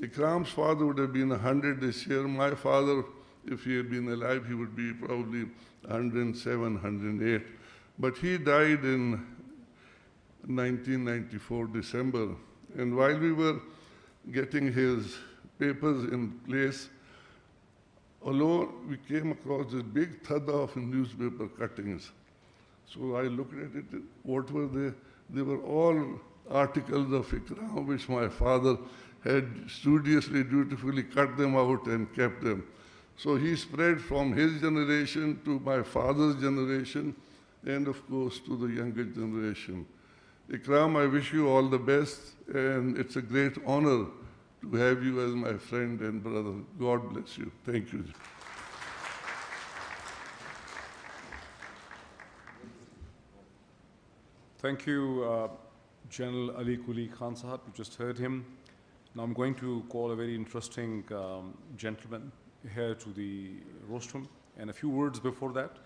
Ikram's father would have been 100 this year. My father, if he had been alive, he would be probably 107, 108. But he died in 1994 December. And while we were getting his papers in place, alone we came across this big thada of newspaper cuttings. So I looked at it, what were they? They were all articles of Ikram, which my father had studiously, dutifully cut them out and kept them. So he spread from his generation to my father's generation, and of course to the younger generation. Ikram, I wish you all the best, and it's a great honor to have you as my friend and brother. God bless you. Thank you. Thank you, General Ali Quli Khan Sahab. You just heard him. Now I'm going to call a very interesting gentleman here to the rostrum. And a few words before that.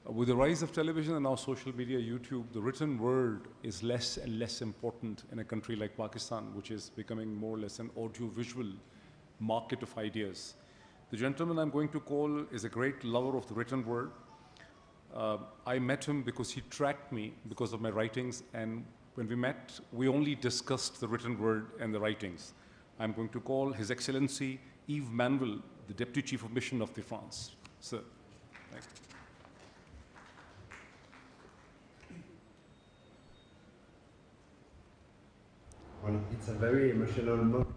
With the rise of television and now social media, YouTube, the written word is less and less important in a country like Pakistan, which is becoming more or less an audio-visual market of ideas. The gentleman I'm going to call is a great lover of the written word. I met him because he tracked me because of my writings, and when we met, we only discussed the written word and the writings. I'm going to call His Excellency Yves Manuel, the Deputy Chief of Mission of the France. Sir. Thank you. Well, it's a very emotional moment.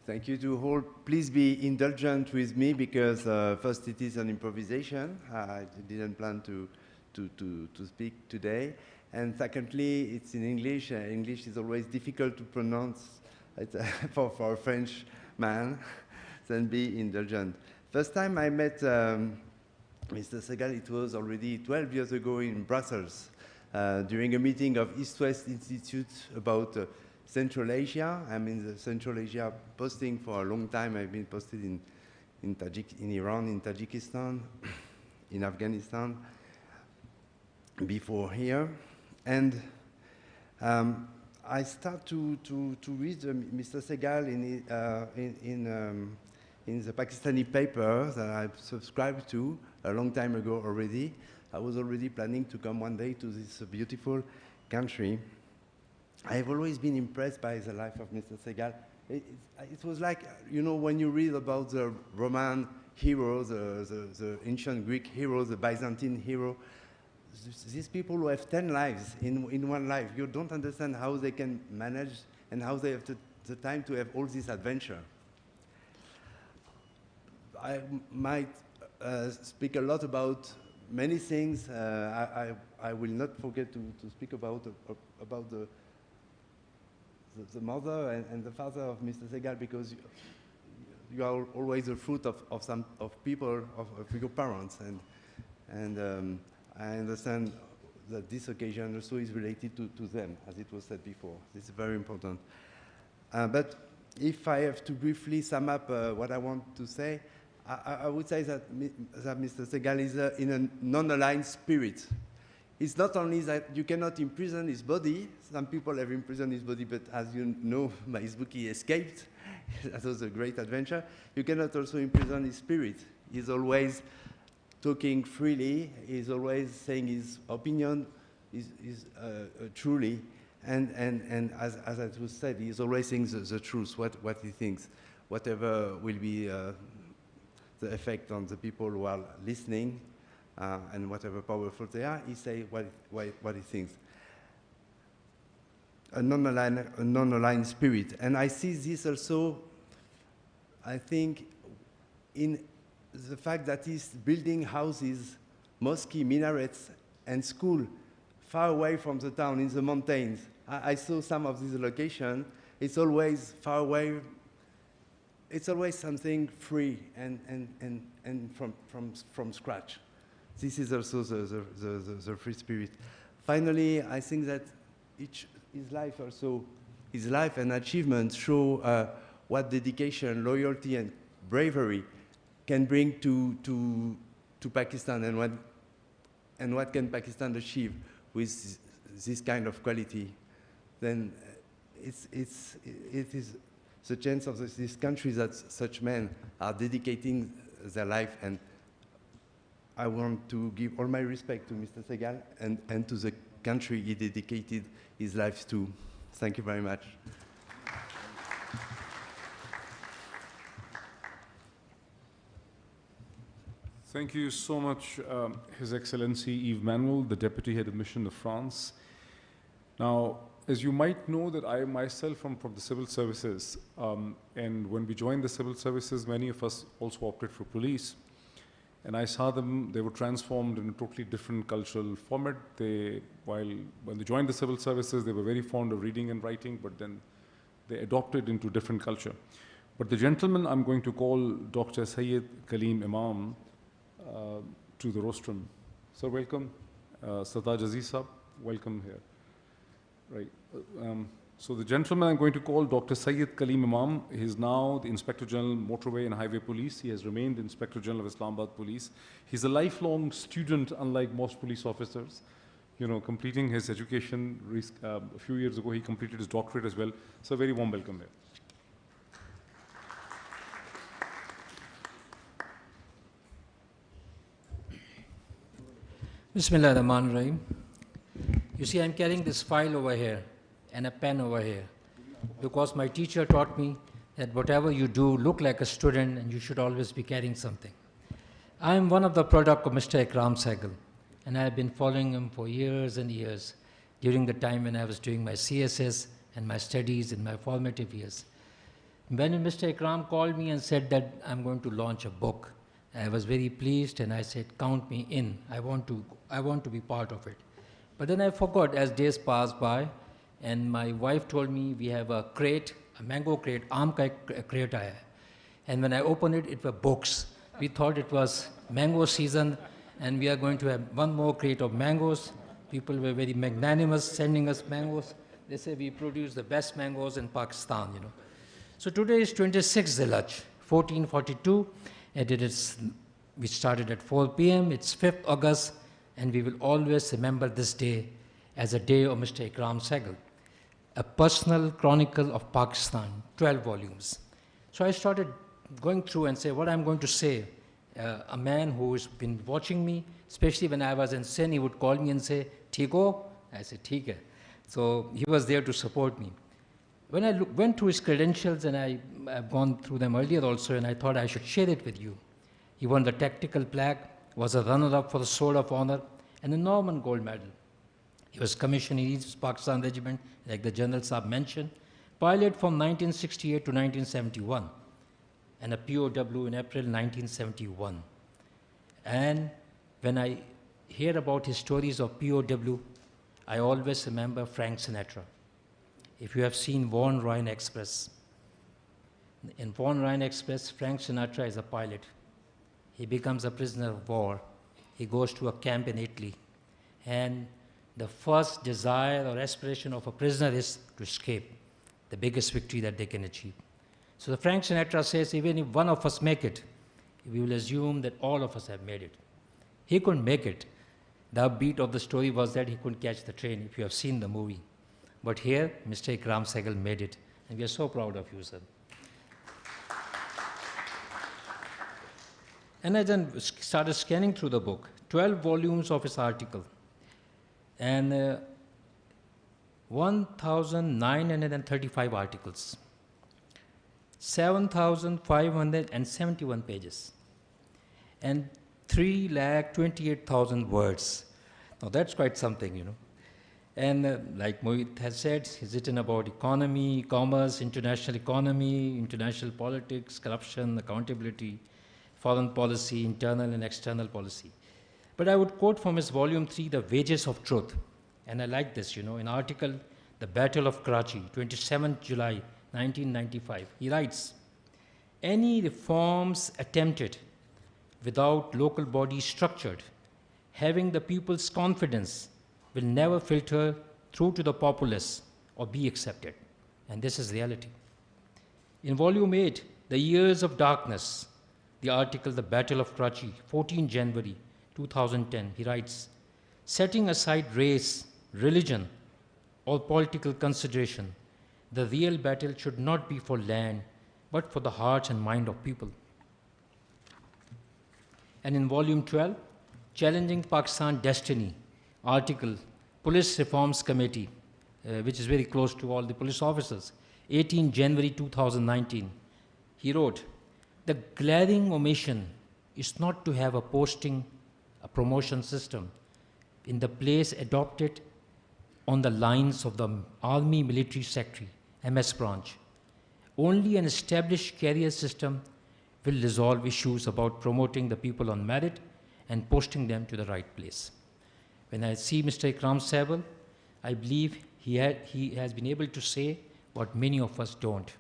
Thank you to all. Please be indulgent with me because first it is an improvisation. I didn't plan to speak today. And secondly, it's in English. English is always difficult to pronounce for a French man. Then be indulgent. First time I met Mr. Sehgal, it was already 12 years ago in Brussels during a meeting of East-West Institute about Central Asia. I'm in the Central Asia posting for a long time. I've been posted in Iran, in Tajikistan, in Afghanistan, before here. And I start to read Mr. Sehgal in the Pakistani paper that I subscribed to a long time ago already. I was already planning to come one day to this beautiful country. I have always been impressed by the life of Mr. Sehgal. It was like, you know, when you read about the Roman heroes, the ancient Greek heroes, the Byzantine hero, these people who have 10 lives in one life, you don't understand how they can manage and how they have the time to have all this adventure. I might speak a lot about many things. I will not forget to speak about the mother and the father of Mr. Sehgal, because you are always the fruit of people, of your parents, and I understand that this occasion also is related to them, as it was said before. It's very important. But if I have to briefly sum up what I want to say, I would say that Mr. Sehgal is in a non-aligned spirit. It's not only that you cannot imprison his body. Some people have imprisoned his body, but as you know, by his book, he escaped. That was a great adventure. You cannot also imprison his spirit. He's always talking freely. He's always saying his opinion truly. And as it was said, he's always saying the truth, what he thinks. Whatever will be the effect on the people who are listening, and whatever powerful they are, he says what he thinks. A non-aligned spirit. And I see this also, I think, in the fact that he's building houses, mosques, minarets, and schools far away from the town, in the mountains. I saw some of these locations. It's always far away. It's always something free and from scratch. This is also the free spirit. Finally, I think that his life and achievements show what dedication, loyalty, and bravery can bring to Pakistan, and what can Pakistan achieve with this kind of quality. Then it is the chance of this country that such men are dedicating their life I want to give all my respect to Mr. Sehgal and to the country he dedicated his life to. Thank you very much. Thank you so much, His Excellency Yves Manuel, the Deputy Head of Mission of France. Now, as you might know, that I myself am from the civil services, and when we joined the civil services, many of us also opted for police. And I saw them, they were transformed in a totally different cultural format. When they joined the civil services, they were very fond of reading and writing, but then they adopted into different culture. But the gentleman I'm going to call Dr. Sayyid Kaleem Imam to the rostrum. So welcome, Sartaj Aziz Saab, welcome here. Right. So the gentleman I'm going to call Dr. Sayyid Kaleem Imam. He is now the Inspector General Motorway and Highway Police. He has remained Inspector General of Islamabad Police. He's a lifelong student, unlike most police officers. You know, completing his education a few years ago, he completed his doctorate as well. So a very warm welcome there. Bismillah ar-Rahman ar-Rahim. You see, I'm carrying this file over here and a pen over here because my teacher taught me that whatever you do, look like a student and you should always be carrying something. I am one of the product of Mr. Ikram Sehgal, and I have been following him for years and years during the time when I was doing my CSS and my studies in my formative years. When Mr. Ikram called me and said that I'm going to launch a book, I was very pleased and I said, count me in. I want to be part of it. But then I forgot as days passed by, and my wife told me we have a crate, a mango crate, aam ka crate aaya hai. And when I opened it, it were books. We thought it was mango season and we are going to have one more crate of mangoes. People were very magnanimous sending us mangoes. They say we produce the best mangoes in Pakistan, you know. So today is 26th Zilhaj, 1442. And we started at 4 p.m. It's 5th August, and we will always remember this day as a day of Mr. Ikram Sehgal, a personal chronicle of Pakistan, 12 volumes. So I started going through and say what I'm going to say. A man who's been watching me, especially when I was in Sin, he would call me and say, "Theek ho?" I said, "Theek hai." So he was there to support me. When I went through his credentials, and I've gone through them earlier also, and I thought I should share it with you. He won the Tactical Plaque, was a runner-up for the Sword of Honor, and a Norman Gold Medal. He was commissioned in East Pakistan Regiment, like the General Saab mentioned, pilot from 1968 to 1971, and a POW in April 1971. And when I hear about his stories of POW, I always remember Frank Sinatra. If you have seen Von Ryan Express, in Von Ryan Express, Frank Sinatra is a pilot. He becomes a prisoner of war. He goes to a camp in Italy. And the first desire or aspiration of a prisoner is to escape, the biggest victory that they can achieve. So the Frank Sinatra says, even if one of us make it, we will assume that all of us have made it. He couldn't make it. The upbeat of the story was that he couldn't catch the train, if you have seen the movie. But here, Mr. Ikram Sehgal made it, and we are so proud of you, sir. And I then started scanning through the book, 12 volumes of his article, and 1,935 articles, 7,571 pages, and 3,28,000 words. Now that's quite something, you know. And like Mohit has said, he's written about economy, commerce, international politics, corruption, accountability, foreign policy, internal and external policy. But I would quote from his volume 3, The Wages of Truth. And I like this, you know, in article, The Battle of Karachi, 27th July, 1995. He writes, any reforms attempted without local bodies structured, having the people's confidence, will never filter through to the populace or be accepted. And this is reality. In volume 8, The Years of Darkness, the article The Battle of Karachi, 14 January 2010, he writes, setting aside race, religion, or political consideration, the real battle should not be for land, but for the hearts and mind of people. And in volume 12, Challenging Pakistan Destiny article, Police Reforms Committee, which is very close to all the police officers, 18 January 2019. He wrote, "The glaring omission is not to have a promotion system in the place adopted on the lines of the Army Military Secretary, MS branch. Only an established career system will resolve issues about promoting the people on merit and posting them to the right place." When I see Mr. Ikram Sehgal, I believe he has been able to say what many of us don't.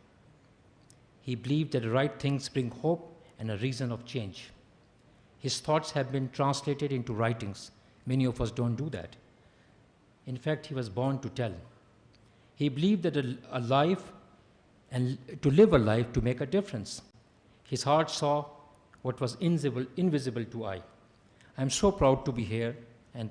He believed that the right things bring hope and a reason of change. His thoughts have been translated into writings. Many of us don't do that. In fact, he was born to tell. He believed that a life and to live a life to make a difference. His heart saw what was invisible to eye. I'm so proud to be here and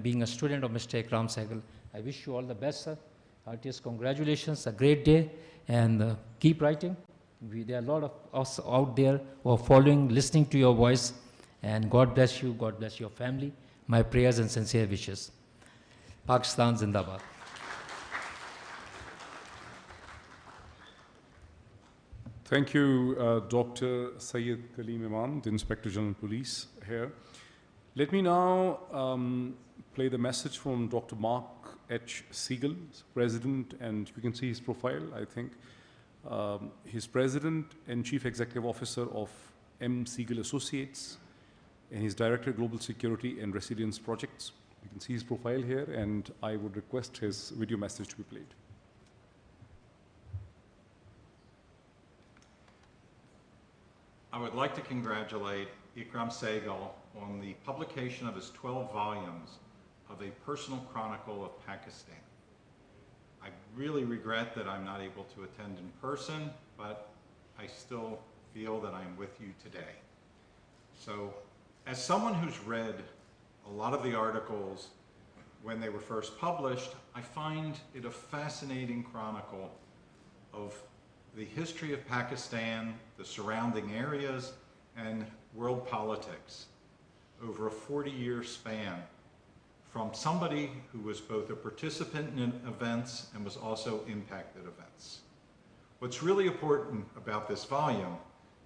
being a student of Mr. Ikram Sehgal. I wish you all the best, sir. Heartiest congratulations, a great day, and keep writing. There are a lot of us out there who are following, listening to your voice, and God bless you, God bless your family. My prayers and sincere wishes. Pakistan Zindabad. Thank you, Dr. Syed Kaleem Imam, the Inspector General Police here. Let me now play the message from Dr. Mark H. Sehgal, President, and you can see his profile, I think. He's President and Chief Executive Officer of M. Sehgal Associates, and he's Director of Global Security and Resilience Projects. You can see his profile here, and I would request his video message to be played. I would like to congratulate Ikram Sehgal on the publication of his 12 volumes of a personal chronicle of Pakistan. I really regret that I'm not able to attend in person, but I still feel that I'm with you today. So, as someone who's read a lot of the articles when they were first published, I find it a fascinating chronicle of the history of Pakistan, the surrounding areas, and world politics over a 40-year span, from somebody who was both a participant in events and was also impacted events. What's really important about this volume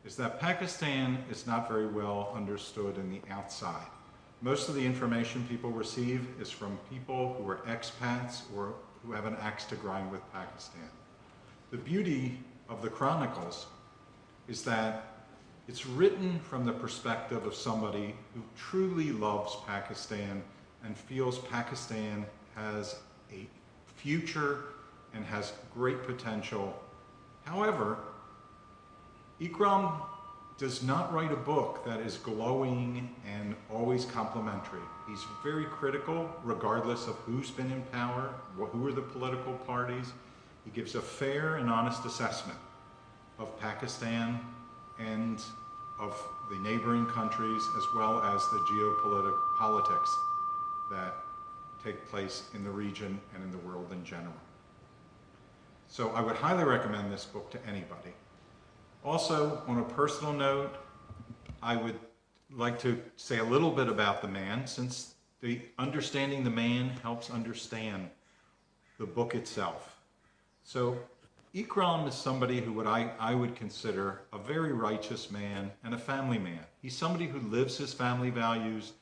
is that Pakistan is not very well understood in the outside. Most of the information people receive is from people who are expats or who have an axe to grind with Pakistan. The beauty of the Chronicles is that it's written from the perspective of somebody who truly loves Pakistan and feels Pakistan has a future and has great potential. However, Ikram does not write a book that is glowing and always complimentary. He's very critical, regardless of who's been in power, who are the political parties. He gives a fair and honest assessment of Pakistan and of the neighboring countries, as well as the geopolitics that take place in the region and in the world in general. So I would highly recommend this book to anybody. Also, on a personal note, I would like to say a little bit about the man, since understanding the man helps understand the book itself. So Ikram is somebody who I would consider a very righteous man and a family man. He's somebody who lives his family values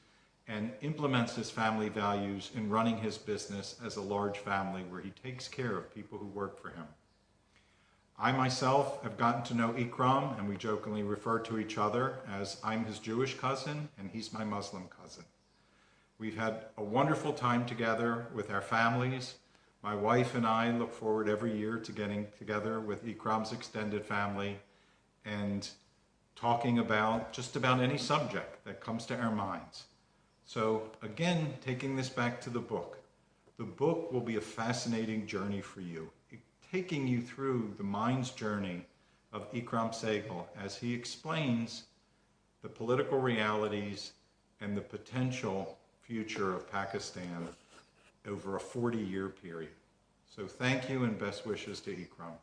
and implements his family values in running his business as a large family where he takes care of people who work for him. I myself have gotten to know Ikram, and we jokingly refer to each other as I'm his Jewish cousin and he's my Muslim cousin. We've had a wonderful time together with our families. My wife and I look forward every year to getting together with Ikram's extended family and talking about just about any subject that comes to our minds. So again, taking this back to the book will be a fascinating journey for you, taking you through the mind's journey of Ikram Sehgal as he explains the political realities and the potential future of Pakistan over a 40-year period. So thank you and best wishes to Ikram.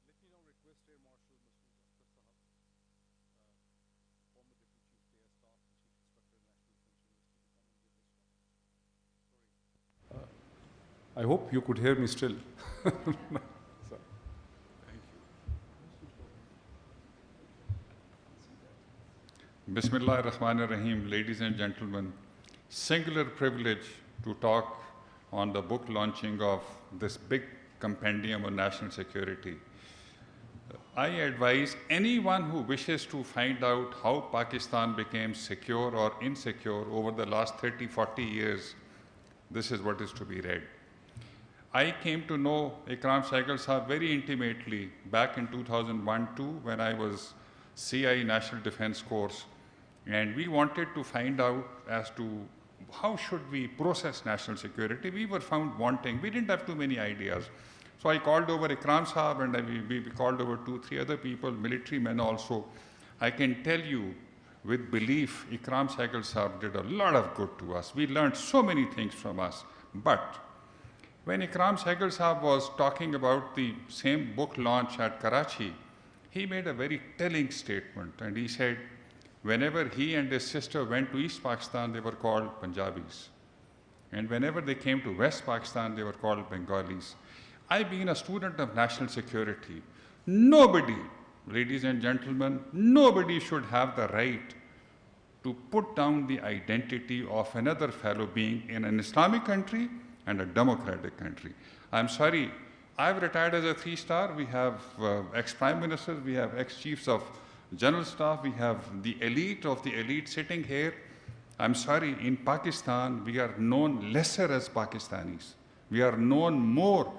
Let me now request I hope you could hear me still. Bismillah ar-Rahman ar-Rahim, ladies and gentlemen. Singular privilege to talk on the book launching of this big compendium on national security. I advise anyone who wishes to find out how Pakistan became secure or insecure over the last 30, 40 years, this is what is to be read. I came to know Ikram Sehgal Sahab very intimately back in 2001-2 when I was CI National Defense Course, and we wanted to find out as to how should we process national security. We were found wanting. We didn't have too many ideas. So I called over Ikram Sahab, and we called over 2-3 other people, military men also. I can tell you with belief, Ikram Sehgal Sahab did a lot of good to us. We learned so many things from us. But when Ikram Sehgal Sahab was talking about the same book launch at Karachi, he made a very telling statement, and he said, whenever he and his sister went to East Pakistan, they were called Punjabis. And whenever they came to West Pakistan, they were called Bengalis. I, being a student of national security, nobody, ladies and gentlemen, nobody should have the right to put down the identity of another fellow being in an Islamic country and a democratic country. I'm sorry, I've retired as a 3-star. We have ex-prime ministers, we have ex-chiefs of general staff, we have the elite of the elite sitting here. I'm sorry, in Pakistan, we are known lesser as Pakistanis. We are known more,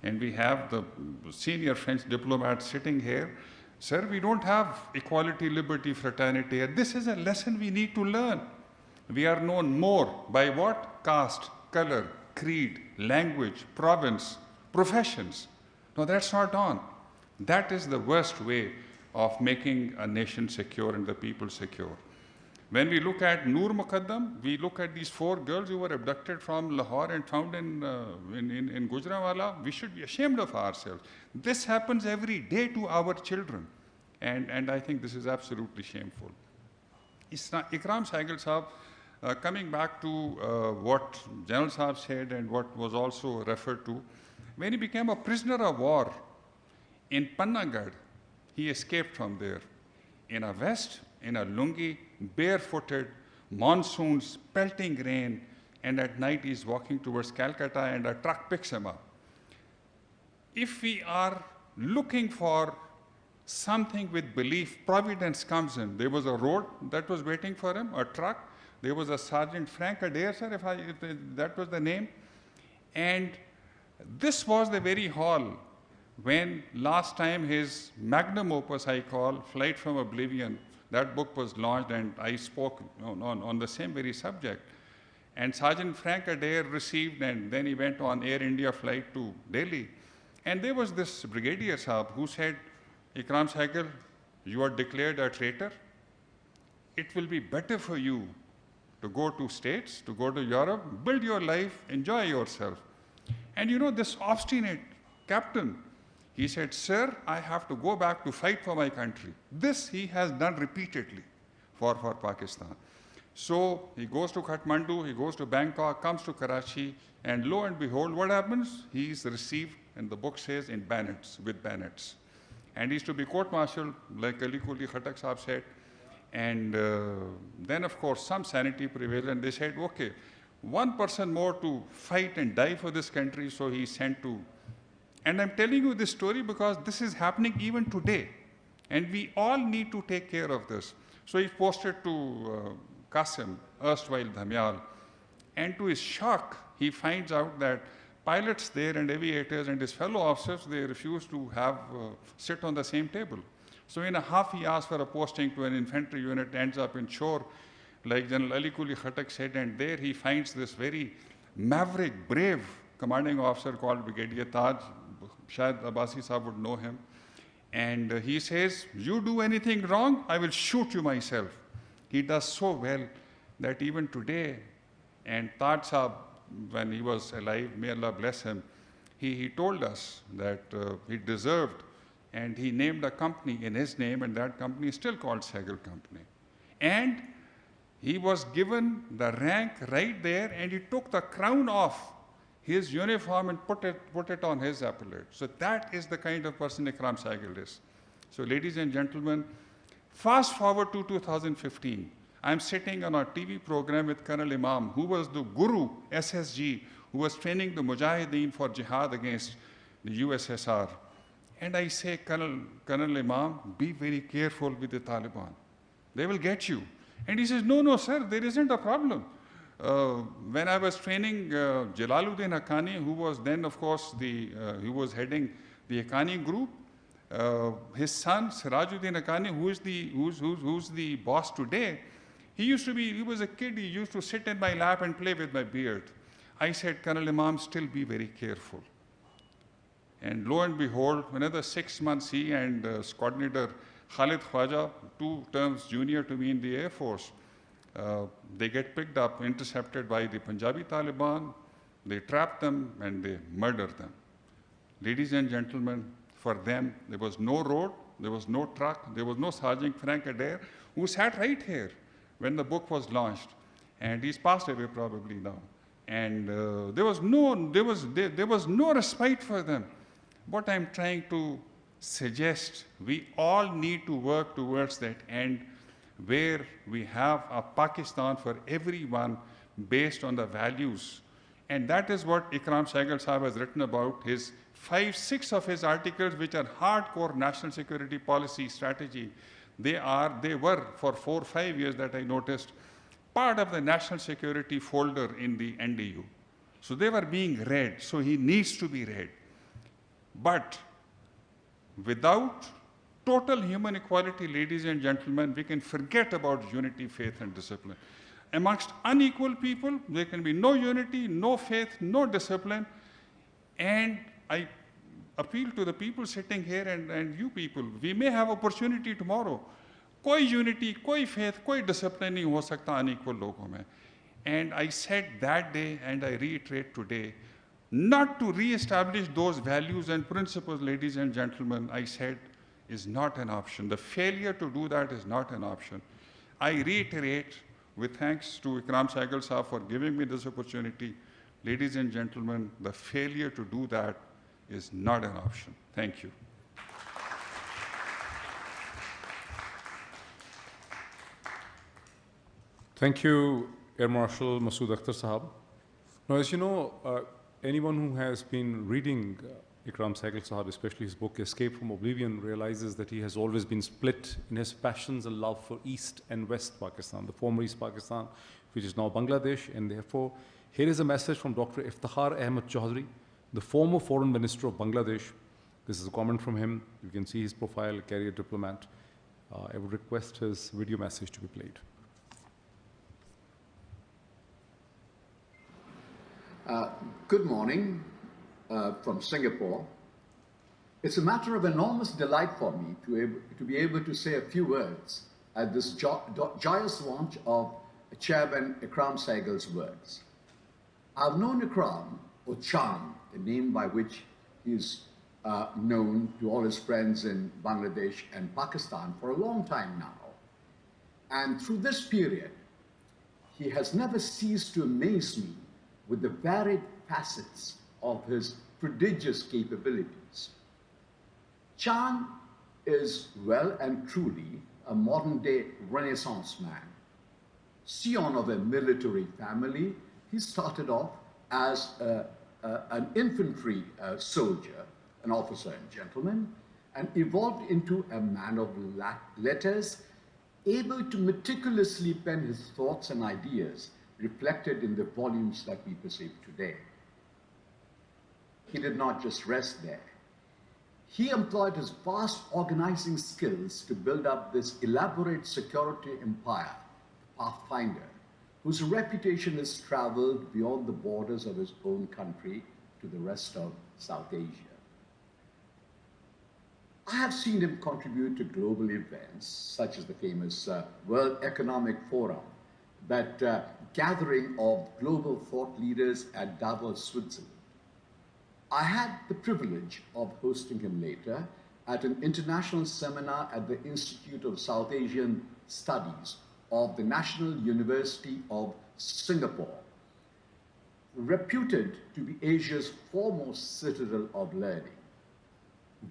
and we have the senior French diplomat sitting here. Sir, we don't have equality, liberty, fraternity. And this is a lesson we need to learn. We are known more by what? Caste, color, creed, language, province, professions. No, that's not on. That is the worst way of making a nation secure and the people secure. When we look at Noor Muqaddam, we look at these 4 girls who were abducted from Lahore and found in Gujranwala. We should be ashamed of ourselves. This happens every day to our children. And I think this is absolutely shameful. Ikram Sehgal Sahab, coming back to what General Sahab said and what was also referred to, when he became a prisoner of war in Pannagad, he escaped from there in a vest, in a lungi, barefooted, monsoons, pelting rain, and at night he's walking towards Calcutta and a truck picks him up. If we are looking for something with belief, providence comes in. There was a road that was waiting for him, a truck. There was a Sergeant Frank Adair, sir, if that was the name. And this was the very hall when last time his magnum opus, I call, Flight from Oblivion, that book was launched, and I spoke on the same very subject. And Sergeant Frank Adair received, and then he went on Air India flight to Delhi. And there was this Brigadier Sahab who said, Ikram Sehgal, you are declared a traitor. It will be better for you to go to States, to go to Europe, build your life, enjoy yourself. And you know, this obstinate captain, he said, sir, I have to go back to fight for my country. This he has done repeatedly for Pakistan. So he goes to Kathmandu, he goes to Bangkok, comes to Karachi, and lo and behold, what happens? He is received, and the book says, in bayonets, with bayonets. And he is to be court-martialed, like Ali Kuli Khatak Sahab said. And then, of course, some sanity prevailed, and they said, okay, one person more to fight and die for this country, so he sent to. And I'm telling you this story because this is happening even today. And we all need to take care of this. So he posted to Qasim, erstwhile Dhamyal. And to his shock, he finds out that pilots there and aviators and his fellow officers, they refuse to have sit on the same table. So in a half, he asked for a posting to an infantry unit, ends up in Shore, like General Ali Kuli Khatak said, and there he finds this very maverick, brave commanding officer called Brigadier Taj. Shayad Abbasi Sahab would know him. And he says, you do anything wrong, I will shoot you myself. He does so well that even today, and Taj Sahab, when he was alive, may Allah bless him, he told us that he deserved, and he named a company in his name, and that company is still called Sehgal Company. And he was given the rank right there, and he took the crown off his uniform and put it on his epaulette. So that is the kind of person Ikram Sehgal is. So ladies and gentlemen, fast forward to 2015. I'm sitting on a TV program with Colonel Imam, who was the guru, SSG, who was training the Mujahideen for jihad against the USSR. And I say, Colonel Imam, be very careful with the Taliban. They will get you. And he says, no, sir, there isn't a problem. When I was training Jalaluddin Haqqani, who was then, of course, he was heading the Haqqani group, his son, Sirajuddin Haqqani, who's the boss today, he was a kid, he used to sit in my lap and play with my beard. I said, Colonel Imam, still be very careful. And lo and behold, another 6 months, he and coordinator Khalid Khwaja, 2 terms junior to me in the Air Force, they get picked up, intercepted by the Punjabi Taliban, they trap them and they murder them. Ladies and gentlemen, for them, there was no road, there was no truck, there was no Sergeant Frank Adair, who sat right here when the book was launched. And he's passed away probably now. And there was no respite for them. What I'm trying to suggest, we all need to work towards that end where we have a Pakistan for everyone based on the values. And that is what Ikram Sehgal Sahab has written about, his 5-6 of his articles, which are hardcore national security policy strategy. They were for 4-5 years that I noticed, part of the national security folder in the NDU. So they were being read, so he needs to be read. But without total human equality, ladies and gentlemen, we can forget about unity, faith, and discipline. Amongst unequal people, there can be no unity, no faith, no discipline. And I appeal to the people sitting here and you people, we may have opportunity tomorrow. Koi unity, koi faith, koi discipline nahi ho sakta unequal logon mein. And I said that day, and I reiterate today, not to re-establish those values and principles, ladies and gentlemen, I said, is not an option. The failure to do that is not an option. I reiterate, with thanks to Ikram Sehgal Sahab for giving me this opportunity, ladies and gentlemen, the failure to do that is not an option. Thank you. Thank you, Air Marshal Masood Akhtar Sahab. Now, as you know, anyone who has been reading Ikram Sehgal Sahab, especially his book Escape from Oblivion, realizes that he has always been split in his passions and love for East and West Pakistan, the former East Pakistan, which is now Bangladesh. And therefore, here is a message from Dr. Iftikhar Ahmed Chaudhry, the former Foreign Minister of Bangladesh. This is a comment from him. You can see his profile, career diplomat. I would request his video message to be played. Good morning from Singapore. It's a matter of enormous delight for me to be able to say a few words at this joyous launch of Chairman Ikram Sehgal's works. I've known Ikram, or Chan, the name by which he is known to all his friends in Bangladesh and Pakistan, for a long time now. And through this period, he has never ceased to amaze me with the varied facets of his prodigious capabilities. Chan is well and truly a modern-day Renaissance man. Scion of a military family, he started off as an infantry soldier, an officer and gentleman, and evolved into a man of letters, able to meticulously pen his thoughts and ideas reflected in the volumes that we perceive today. He did not just rest there. He employed his vast organizing skills to build up this elaborate security empire, Pathfinder, whose reputation has traveled beyond the borders of his own country to the rest of South Asia. I have seen him contribute to global events, such as the famous World Economic Forum, that gathering of global thought leaders at Davos, Switzerland. I had the privilege of hosting him later at an international seminar at the Institute of South Asian Studies of the National University of Singapore. reputed to be Asia's foremost citadel of learning.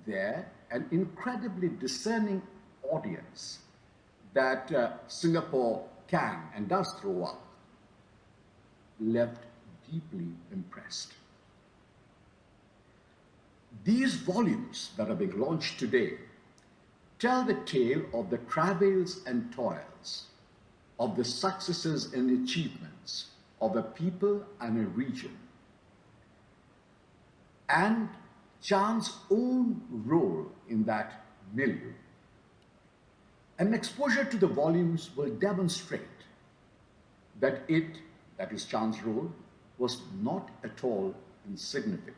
There, an incredibly discerning audience that Singapore can and does throw up left deeply impressed. These volumes that are being launched today tell the tale of the travails and toils, of the successes and achievements of a people and a region, and Chand's own role in that milieu. An exposure to the volumes will demonstrate that that is Chand's role, was not at all insignificant.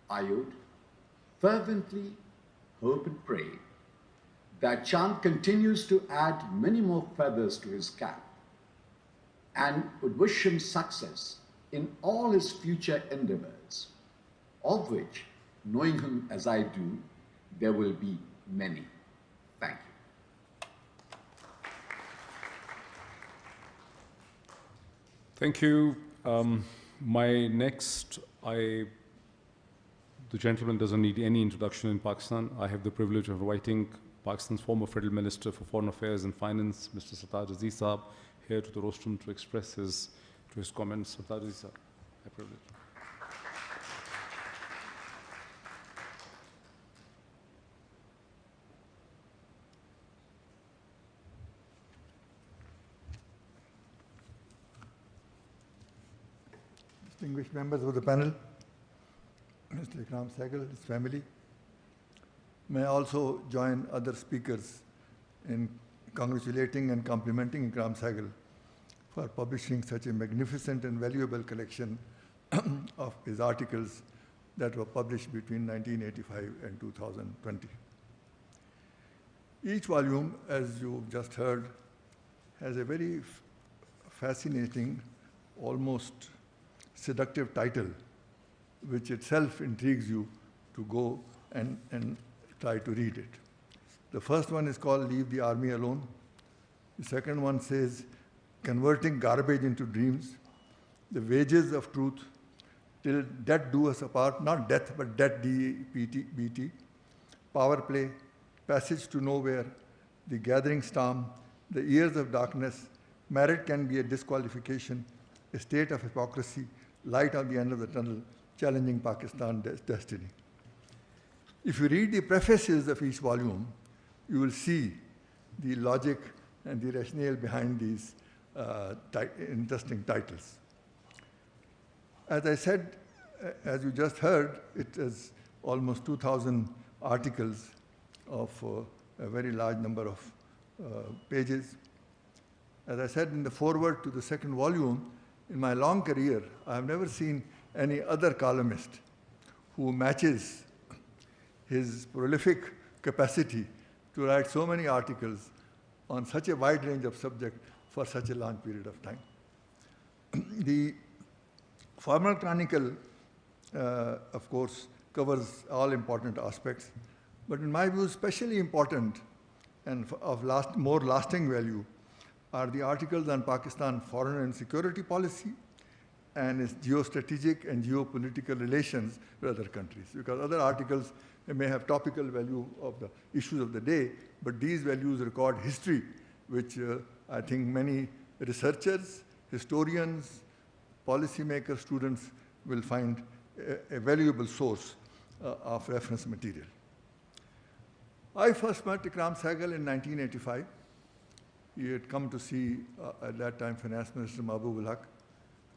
I would fervently hope and pray that Chand continues to add many more feathers to his cap, and would wish him success in all his future endeavors, of which, knowing him as I do, there will be many. Thank you. Thank you. The gentleman doesn't need any introduction in Pakistan. I have the privilege of inviting Pakistan's former Federal Minister for Foreign Affairs and Finance, Mr. Sartaj Aziz Saab, here to the rostrum to express his comments. Sartaj Aziz Saab, my privilege. Distinguished members of the panel, Mr. Ikram Sehgal, his family. May I also join other speakers in congratulating and complimenting Ikram Sehgal for publishing such a magnificent and valuable collection of his articles that were published between 1985 and 2020. Each volume, as you just heard, has a very fascinating, almost seductive title, which itself intrigues you to go and try to read it. The first one is called Leave the Army Alone. The second one says, Converting Garbage into Dreams, The Wages of Truth, Till Death Do Us Apart, not death, but death, D-E-P-T, Power Play, Passage to Nowhere, The Gathering Storm, The Years of Darkness, Marriot Can Be a Disqualification, A State of Hypocrisy, Light on the End of the Tunnel, Challenging Pakistan's Destiny. If you read the prefaces of each volume, you will see the logic and the rationale behind these interesting titles. As I said, as you just heard, it is almost 2,000 articles of a very large number of pages. As I said in the foreword to the second volume, in my long career, I have never seen any other columnist who matches his prolific capacity to write so many articles on such a wide range of subjects for such a long period of time. The formal Chronicle, of course, covers all important aspects, but in my view, especially important and of more lasting value are the articles on Pakistan's foreign and security policy and its geostrategic and geopolitical relations with other countries. Because other articles may have topical value of the issues of the day, but these values record history, which I think many researchers, historians, policymakers, students will find a valuable source of reference material. I first met Ikram Sehgal in 1985. He had come to see, at that time, Finance Minister Mahbub ul Haq,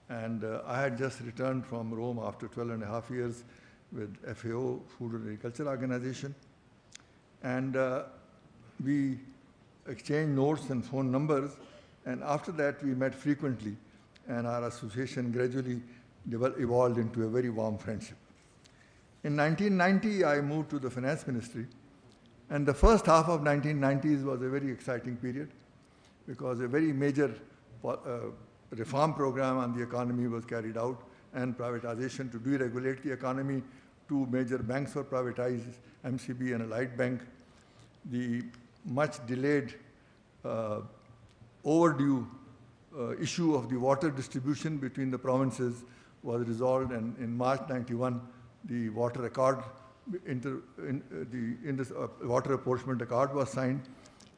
and I had just returned from Rome after 12.5 years with FAO, Food and Agriculture Organization, and we exchanged notes and phone numbers, and after that we met frequently, and our association gradually evolved into a very warm friendship. In 1990, I moved to the Finance Ministry, and the first half of 1990s was a very exciting period, because a very major reform program on the economy was carried out, and privatization to deregulate the economy. 2 major banks were privatized, MCB and Allied Bank. The much delayed, overdue issue of the water distribution between the provinces was resolved, and in March 91, the water accord, water apportionment accord was signed.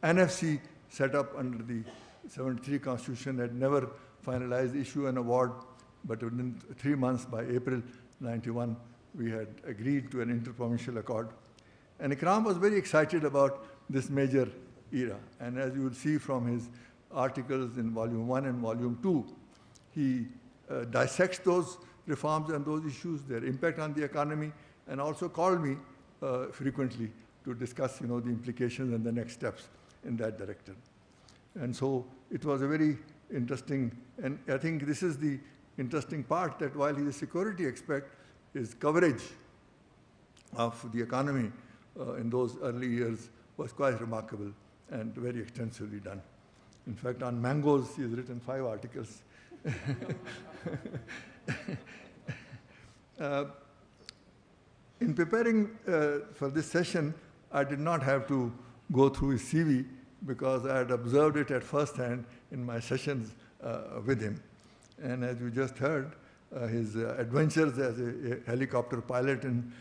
NFC set up under the 73 Constitution had never finalized issue and award, but within 3 months, by April 91, we had agreed to an interprovincial accord. And Ikram was very excited about this major era. And as you will see from his articles in Volume 1 and Volume 2, he dissects those reforms and those issues, their impact on the economy, and also called me frequently to discuss, the implications and the next steps in that direction. And so it was a very interesting, and I think this is the interesting part, that while he's a security expert, his coverage of the economy in those early years was quite remarkable and very extensively done. In fact, on mangoes, he has written 5 articles. In preparing for this session, I did not have to go through his CV because I had observed it at first hand in my sessions with him. And as you just heard, his adventures as a helicopter pilot in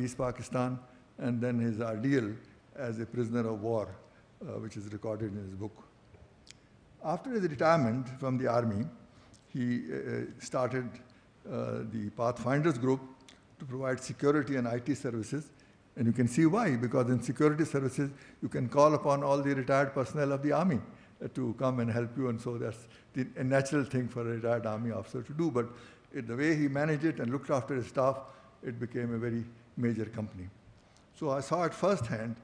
East Pakistan, and then his ordeal as a prisoner of war, which is recorded in his book. After his retirement from the army, he started the Pathfinders Group to provide security and IT services. And you can see why, because in security services, you can call upon all the retired personnel of the army to come and help you, and so that's a natural thing for a retired army officer to do. But the way he managed it and looked after his staff, it became a very major company. So I saw at first hand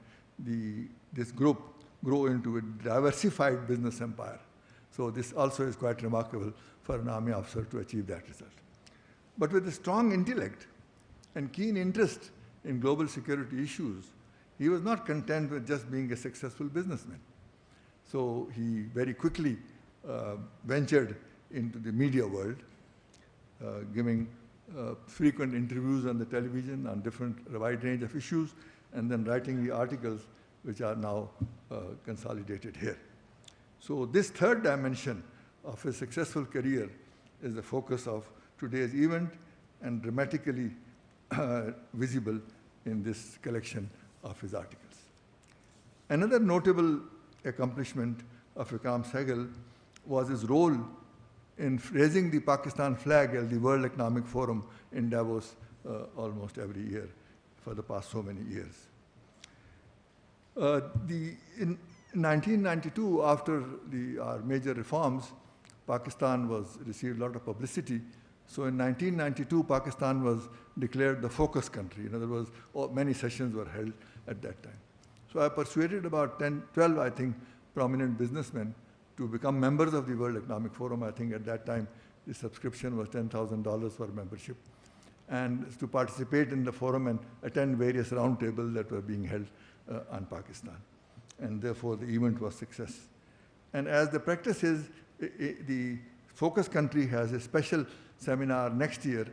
this group grow into a diversified business empire. So this also is quite remarkable for an army officer to achieve that result. But with a strong intellect and keen interest in global security issues, he was not content with just being a successful businessman. So he very quickly ventured into the media world, giving frequent interviews on the television on a wide range of issues, and then writing the articles which are now consolidated here. So this third dimension of his successful career is the focus of today's event and dramatically visible in this collection of his articles. Another notable accomplishment of Ikram Sehgal was his role in raising the Pakistan flag at the World Economic Forum in Davos almost every year for the past so many years. In 1992, after our major reforms, Pakistan received a lot of publicity. So in 1992, Pakistan was declared the focus country. In other words, many sessions were held at that time. So I persuaded about 12, I think, prominent businessmen to become members of the World Economic Forum. I think at that time, the subscription was $10,000 for membership, and to participate in the forum and attend various roundtables that were being held on Pakistan. And therefore, the event was a success. And as the practice is, the focus country has a special seminar next year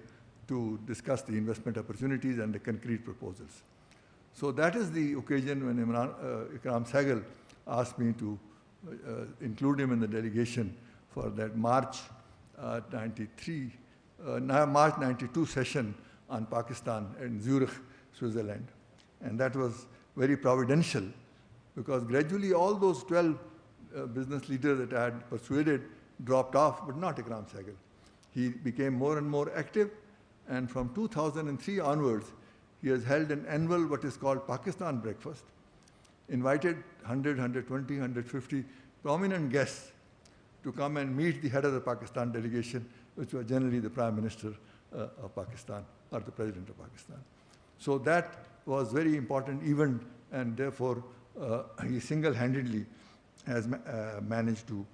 to discuss the investment opportunities and the concrete proposals. So that is the occasion when Ikram Sehgal asked me to include him in the delegation for that March 92 session on Pakistan in Zurich, Switzerland. And that was very providential, because gradually all those 12 business leaders that I had persuaded dropped off, but not Ikram Sehgal. He became more and more active, and from 2003 onwards, he has held an annual what is called Pakistan Breakfast, invited 100, 120, 150 prominent guests to come and meet the head of the Pakistan delegation, which was generally the Prime Minister of Pakistan or the President of Pakistan. So that was a very important event, and therefore he single-handedly has managed to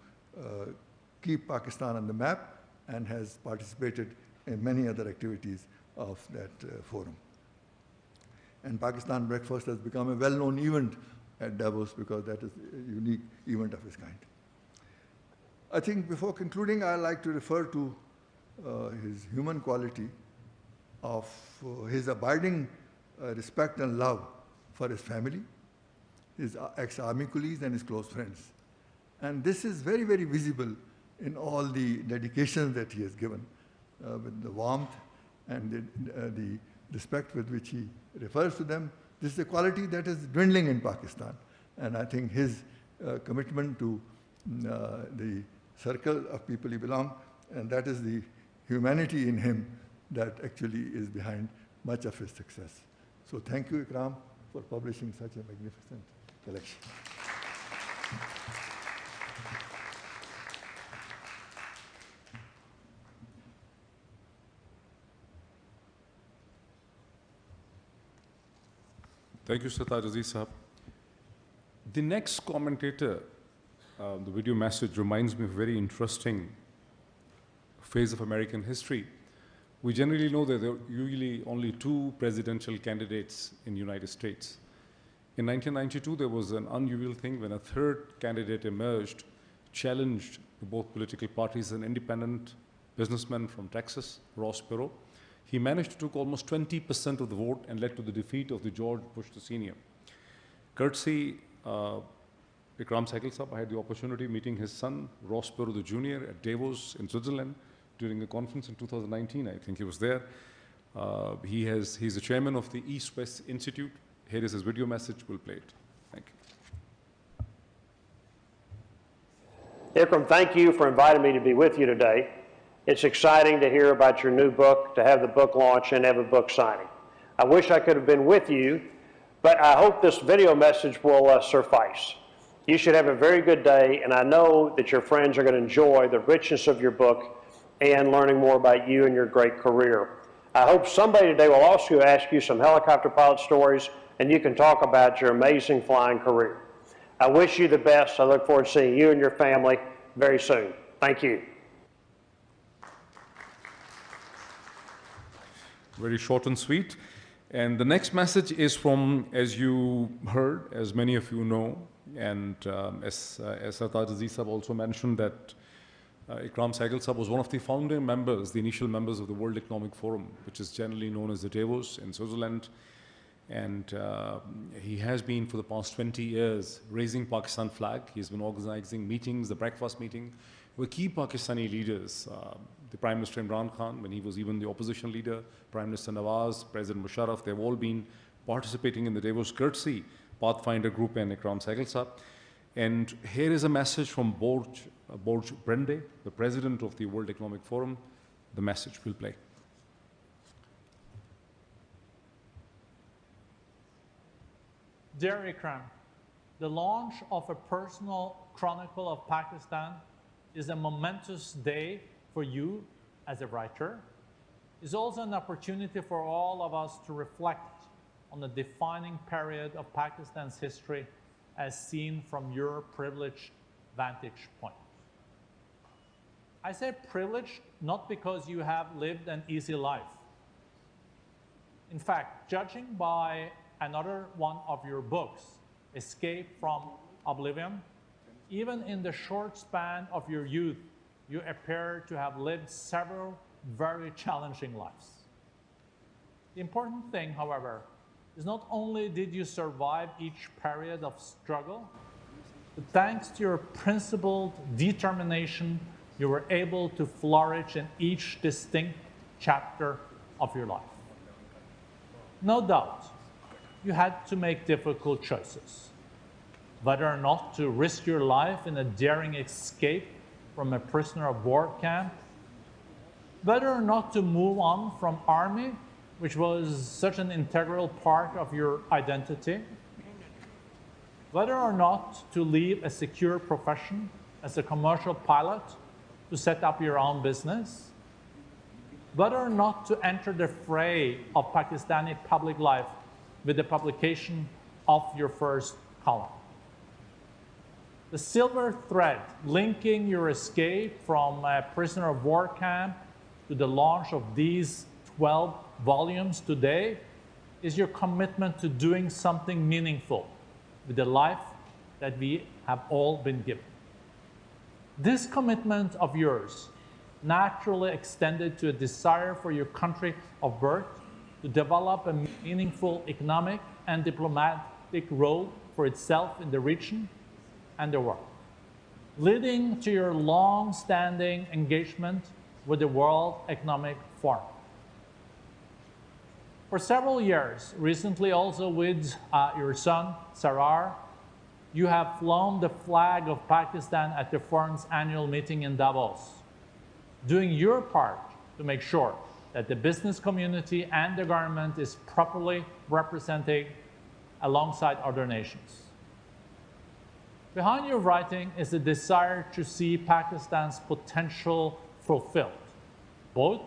keep Pakistan on the map and has participated in many other activities of that forum. And Pakistan Breakfast has become a well-known event at Davos because that is a unique event of its kind. I think before concluding, I'd like to refer to his human quality of his abiding respect and love for his family, his ex-army colleagues, and his close friends. And this is very, very visible in all the dedications that he has given, with the warmth and the respect with which he refers to them. This is a quality that is dwindling in Pakistan. And I think his commitment to the circle of people he belongs, and that is the humanity in him that actually is behind much of his success. So thank you, Ikram, for publishing such a magnificent collection. Thank you, Sartaj Aziz Sahab. The next commentator, the video message reminds me of a very interesting phase of American history. We generally know that there are usually only two presidential candidates in the United States. In 1992, there was an unusual thing when a third candidate emerged, challenged both political parties, an independent businessman from Texas, Ross Perot. He managed to take almost 20% of the vote and led to the defeat of the George Bush Sr. Courtesy Ikram Sehgal Sahab, I had the opportunity of meeting his son, Ross Perot Jr. at Davos in Switzerland during a conference in 2019. I think he was there. He's the chairman of the East-West Institute. Here is his video message. We'll play it. Thank you. Ikram, thank you for inviting me to be with you today. It's exciting to hear about your new book, to have the book launch and have a book signing. I wish I could have been with you, but I hope this video message will suffice. You should have a very good day, and I know that your friends are going to enjoy the richness of your book and learning more about you and your great career. I hope somebody today will also ask you some helicopter pilot stories, and you can talk about your amazing flying career. I wish you the best. I look forward to seeing you and your family very soon. Thank you. Very short and sweet. And the next message is from, as you heard, as many of you know, and as Sartaj Aziz Sahab also mentioned, that Ikram Sehgal Sahab was one of the founding members, the initial members of the World Economic Forum, which is generally known as the Davos in Switzerland. And he has been for the past 20 years raising Pakistan flag. He's been organizing meetings, the breakfast meeting, with key Pakistani leaders. The Prime Minister Imran Khan, when he was even the opposition leader, Prime Minister Nawaz, President Musharraf, they've all been participating in the Davos Courtesy Pathfinder Group and Ikram Sehgal Sahab. And here is a message from Borj Brende, the president of the World Economic Forum. The message will play. Dear Ikram, the launch of a personal chronicle of Pakistan is a momentous day for you as a writer. It's also an opportunity for all of us to reflect on the defining period of Pakistan's history as seen from your privileged vantage point. I say privileged not because you have lived an easy life. In fact, judging by another one of your books, Escape from Oblivion, even in the short span of your youth, you appear to have lived several very challenging lives. The important thing, however, is not only did you survive each period of struggle, but thanks to your principled determination, you were able to flourish in each distinct chapter of your life. No doubt, you had to make difficult choices, whether or not to risk your life in a daring escape from a prisoner of war camp, whether or not to move on from army, which was such an integral part of your identity, whether or not to leave a secure profession as a commercial pilot to set up your own business, whether or not to enter the fray of Pakistani public life with the publication of your first column. The silver thread linking your escape from a prisoner of war camp to the launch of these 12 volumes today is your commitment to doing something meaningful with the life that we have all been given. This commitment of yours naturally extended to a desire for your country of birth to develop a meaningful economic and diplomatic role for itself in the region and the world. leading to your long-standing engagement with the World Economic Forum. For several years, recently also with your son, Sarar, you have flown the flag of Pakistan at the forum's annual meeting in Davos, doing your part to make sure that the business community and the government is properly represented alongside other nations. Behind your writing is the desire to see Pakistan's potential fulfilled, both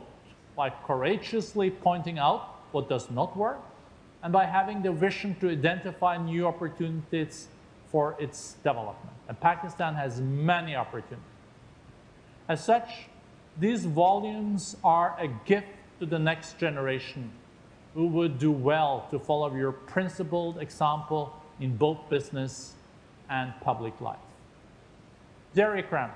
by courageously pointing out what does not work and by having the vision to identify new opportunities for its development. And Pakistan has many opportunities. As such, these volumes are a gift to the next generation who would do well to follow your principled example in both business and public life. Dear Ikram,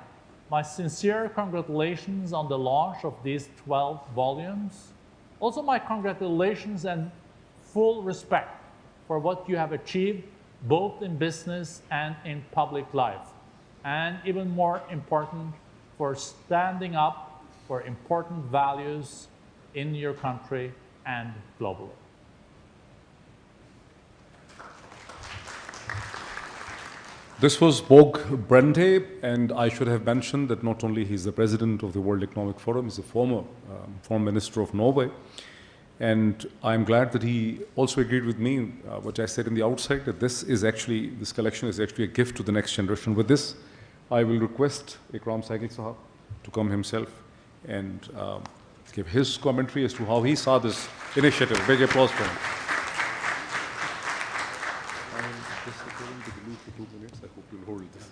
my sincere congratulations on the launch of these 12 volumes. Also my congratulations and full respect for what you have achieved both in business and in public life. And even more important, for standing up for important values in your country and globally. This was Bog Brende, and I should have mentioned that not only he's the president of the World Economic Forum, he's a former foreign minister of Norway. And I'm glad that he also agreed with me, what I said in the outset, that this collection is actually a gift to the next generation. With this, I will request Ikram Sehgal Sahab to come himself and give his commentary as to how he saw this initiative. Big applause for him. I hope you'll hold this.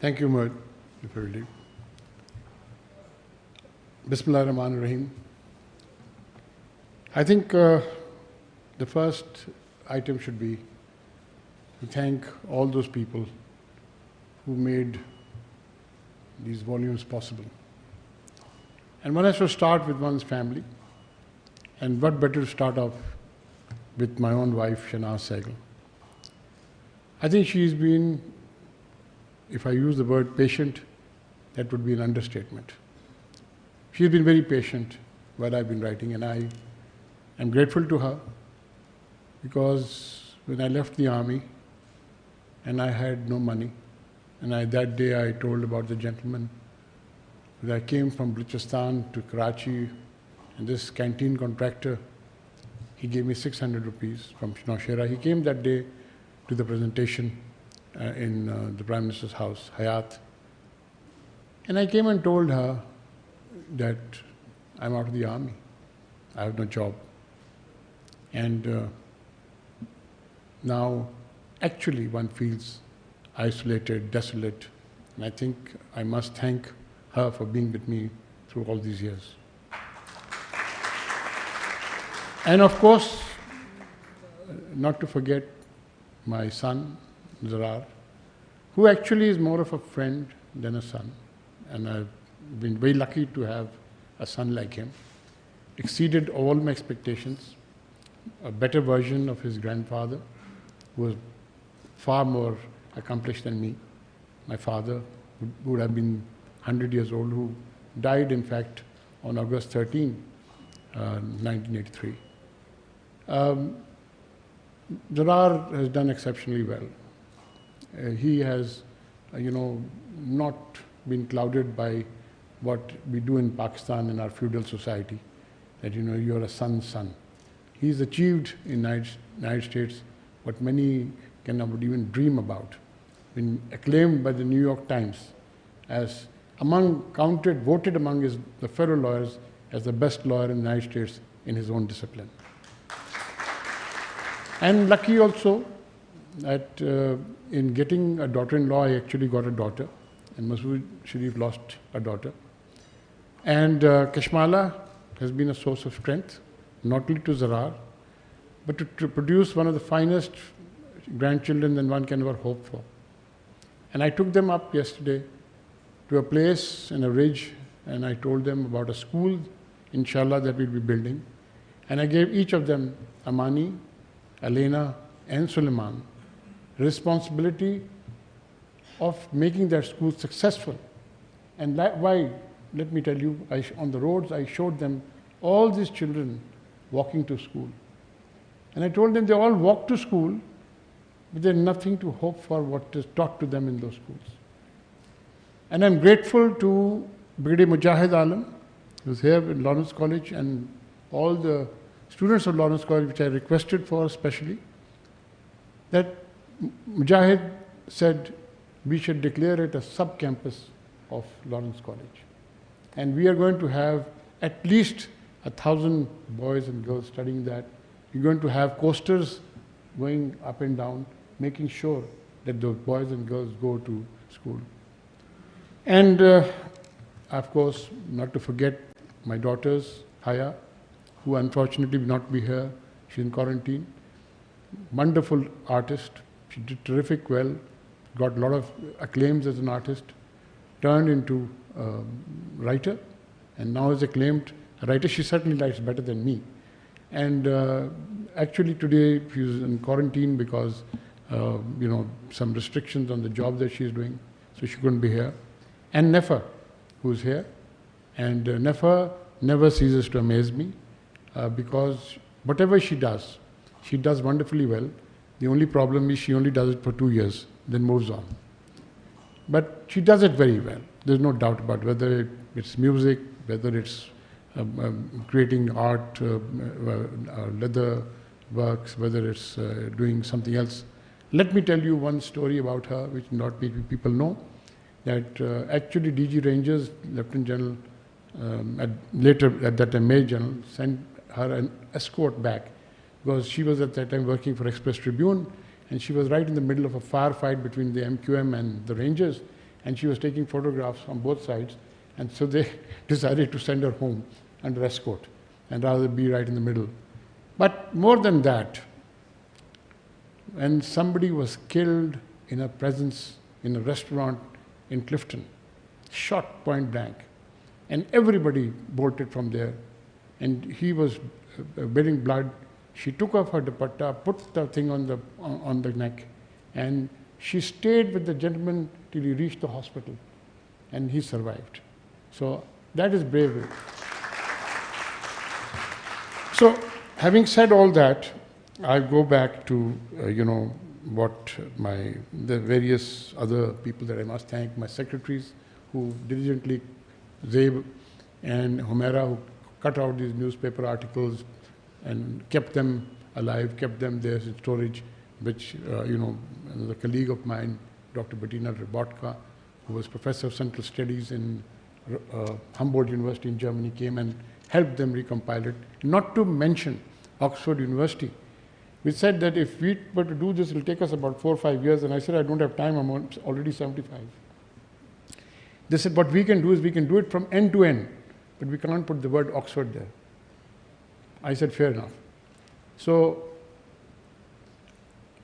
Thank you, Mohit. Bismillah ar-Rahman ar-Rahim. I think the first item should be to thank all those people who made these volumes possible. And one has to start with one's family. And what better to start off with my own wife, Shahnaz Sehgal. I think she's been, if I use the word patient, that would be an understatement. She's been very patient while I've been writing, and I am grateful to her because when I left the army and I had no money, and that day I told about the gentleman that I came from Balochistan to Karachi, and this canteen contractor, he gave me 600 rupees from Naushera. He came that day to the presentation in the Prime Minister's house, Hayat. And I came and told her that I'm out of the army. I have no job. And now, actually, one feels isolated, desolate. And I think I must thank her for being with me through all these years. And of course, not to forget my son, Zarar, who actually is more of a friend than a son. And I've been very lucky to have a son like him. Exceeded all my expectations. A better version of his grandfather, who was far more accomplished than me. My father, who would have been 100 years old, who died, in fact, on August 13, 1983. Zarar has done exceptionally well. He has, not been clouded by what we do in Pakistan in our feudal society, that, you're a son's son. He's achieved in the United States what many cannot even dream about. Been acclaimed by the New York Times as voted among the fellow lawyers as the best lawyer in the United States in his own discipline. And lucky also that in getting a daughter-in-law, I actually got a daughter, and Masood Sharif lost a daughter. And Kashmala has been a source of strength, not only to Zarar, but to produce one of the finest grandchildren that one can ever hope for. And I took them up yesterday to a place in a ridge, and I told them about a school, inshallah, that we'll be building. And I gave each of them Amani, Elena, and Suleiman responsibility of making that school successful. And why, let me tell you, on the roads I showed them all these children walking to school. And I told them they all walk to school, but there's nothing to hope for what is taught to them in those schools. And I'm grateful to Brigadier Mujahid Alam, who's here in Lawrence College, and all the students of Lawrence College, which I requested for especially, that Mujahid said we should declare it a sub-campus of Lawrence College. And we are going to have at least 1,000 boys and girls studying that. We're going to have coasters going up and down, making sure that those boys and girls go to school. And of course, not to forget my daughters, Haya, who unfortunately will not be here. She's in quarantine. Wonderful artist. She did terrific well, got a lot of acclaims as an artist, turned into a writer, and now is acclaimed writer. She certainly writes better than me. And actually today she's in quarantine because, some restrictions on the job that she's doing, so she couldn't be here. And Nefa, who's here. And Nefa never ceases to amaze me because whatever she does wonderfully well. The only problem is she only does it for 2 years, then moves on. But she does it very well. There's no doubt about whether it's music, whether it's creating art, leather works, whether it's doing something else. Let me tell you one story about her, which not many people know, that actually DG Rangers, Lieutenant General, later at that time Major General, sent her an escort back because she was at that time working for Express Tribune, and she was right in the middle of a firefight between the MQM and the Rangers, and she was taking photographs on both sides, and so they decided to send her home under escort and rather be right in the middle. But more than that, when somebody was killed in her presence in a restaurant in Clifton, shot point blank, and everybody bolted from there, and he was bedding blood. She took off her dupatta, put the thing on the neck, and she stayed with the gentleman till he reached the hospital, and he survived. So that is bravery. So having said all that, I go back to the various other people that I must thank, my secretaries who diligently, Zaib and Humaira, who cut out these newspaper articles and kept them alive, kept them there in storage, which, the colleague of mine, Dr. Bettina Rabotka, who was professor of Central Studies in Humboldt University in Germany, came and helped them recompile it. Not to mention Oxford University. We said that if we were to do this, it will take us about 4 or 5 years, and I said, I don't have time, I'm already 75. They said, what we can do is we can do it from end to end, but we can't put the word Oxford there. I said, fair enough. So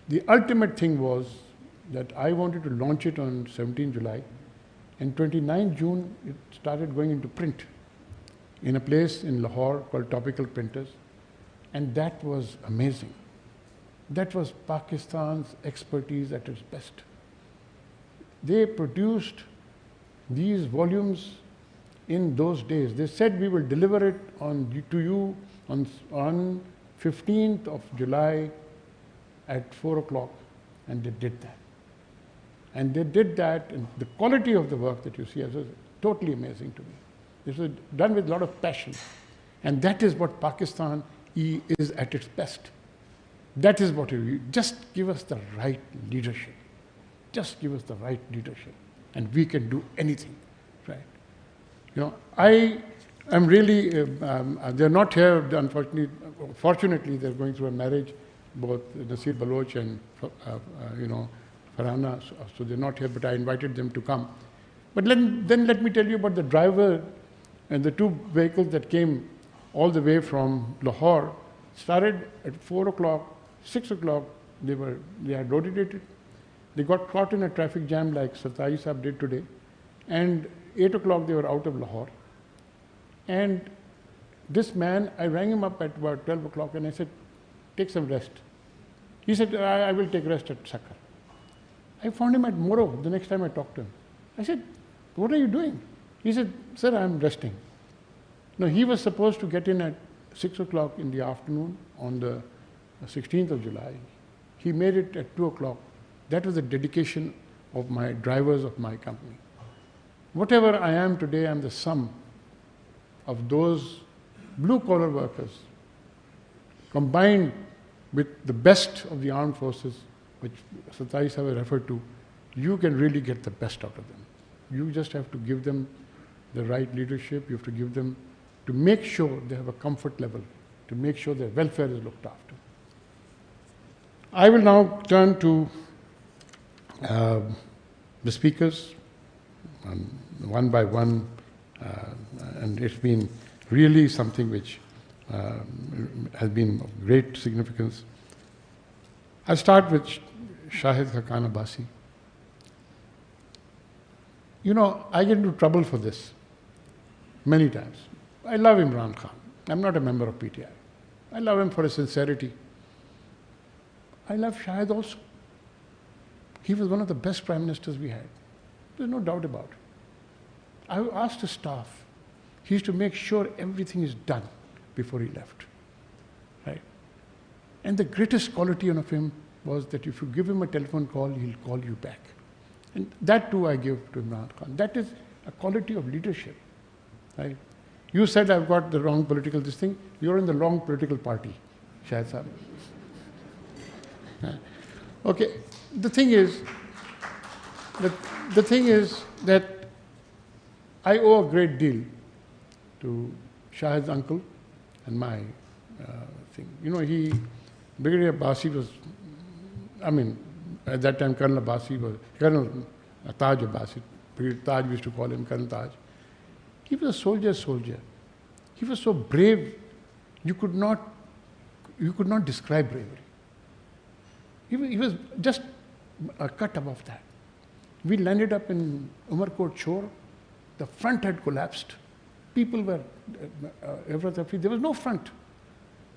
the ultimate thing was that I wanted to launch it on 17 July, and 29 June it started going into print in a place in Lahore called Topical Printers, and that was amazing. That was Pakistan's expertise at its best. They produced these volumes in those days. They said we will deliver it to you on 15th of July at 4 o'clock, and they did that. And they did that, and the quality of the work that you see was totally amazing to me. This was done with a lot of passion, and that is what Pakistan is at its best. That is what you just give us the right leadership. Just give us the right leadership, and we can do anything, right? I am really, they're not here, unfortunately. Fortunately, they're going through a marriage, both Nasir Baloch and, Farhana, so they're not here, but I invited them to come. But then let me tell you about the driver and the two vehicles that came all the way from Lahore. Started at 4 o'clock, 6 o'clock, they had loaded it. They got caught in a traffic jam like Sartaji Sahib did today. And 8 o'clock, they were out of Lahore. And this man, I rang him up at about 12 o'clock and I said, take some rest. He said, I will take rest at Sakkar. I found him at Moro the next time I talked to him. I said, what are you doing? He said, sir, I'm resting. No, he was supposed to get in at 6 o'clock in the afternoon on the 16th of July. He made it at 2 o'clock. That was the dedication of my drivers of my company. Whatever I am today, I'm the sum of those blue-collar workers combined with the best of the armed forces, which Satai Sahib referred to. You can really get the best out of them. You just have to give them the right leadership. You have to give them to make sure they have a comfort level, to make sure their welfare is looked after. I will now turn to the speakers, one by one, and it's been really something which has been of great significance. I'll start with Shahid Haqqan Abbasi. You know, I get into trouble for this many times. I love Imran Khan. I'm not a member of PTI. I love him for his sincerity. I love Shahid also. He was one of the best prime ministers we had. There's no doubt about it. I asked his staff. He used to make sure everything is done before he left. Right? And the greatest quality of him was that if you give him a telephone call, he'll call you back. And that too I give to Imran Khan. That is a quality of leadership. Right? You said I've got the wrong political this thing. You're in the wrong political party, Shahid Sahib. Okay, the thing is that I owe a great deal to Shahid's uncle and my thing. You know, Brigadier Abbasi was, I mean, at that time Colonel Abbasi was, Colonel Taj Abbasi, Brigadier Taj we used to call him, Colonel Taj. He was a soldier. He was so brave, you could not describe bravery. He was just a cut above that. We landed up in Umarkot Shore. The front had collapsed. People were, there was no front.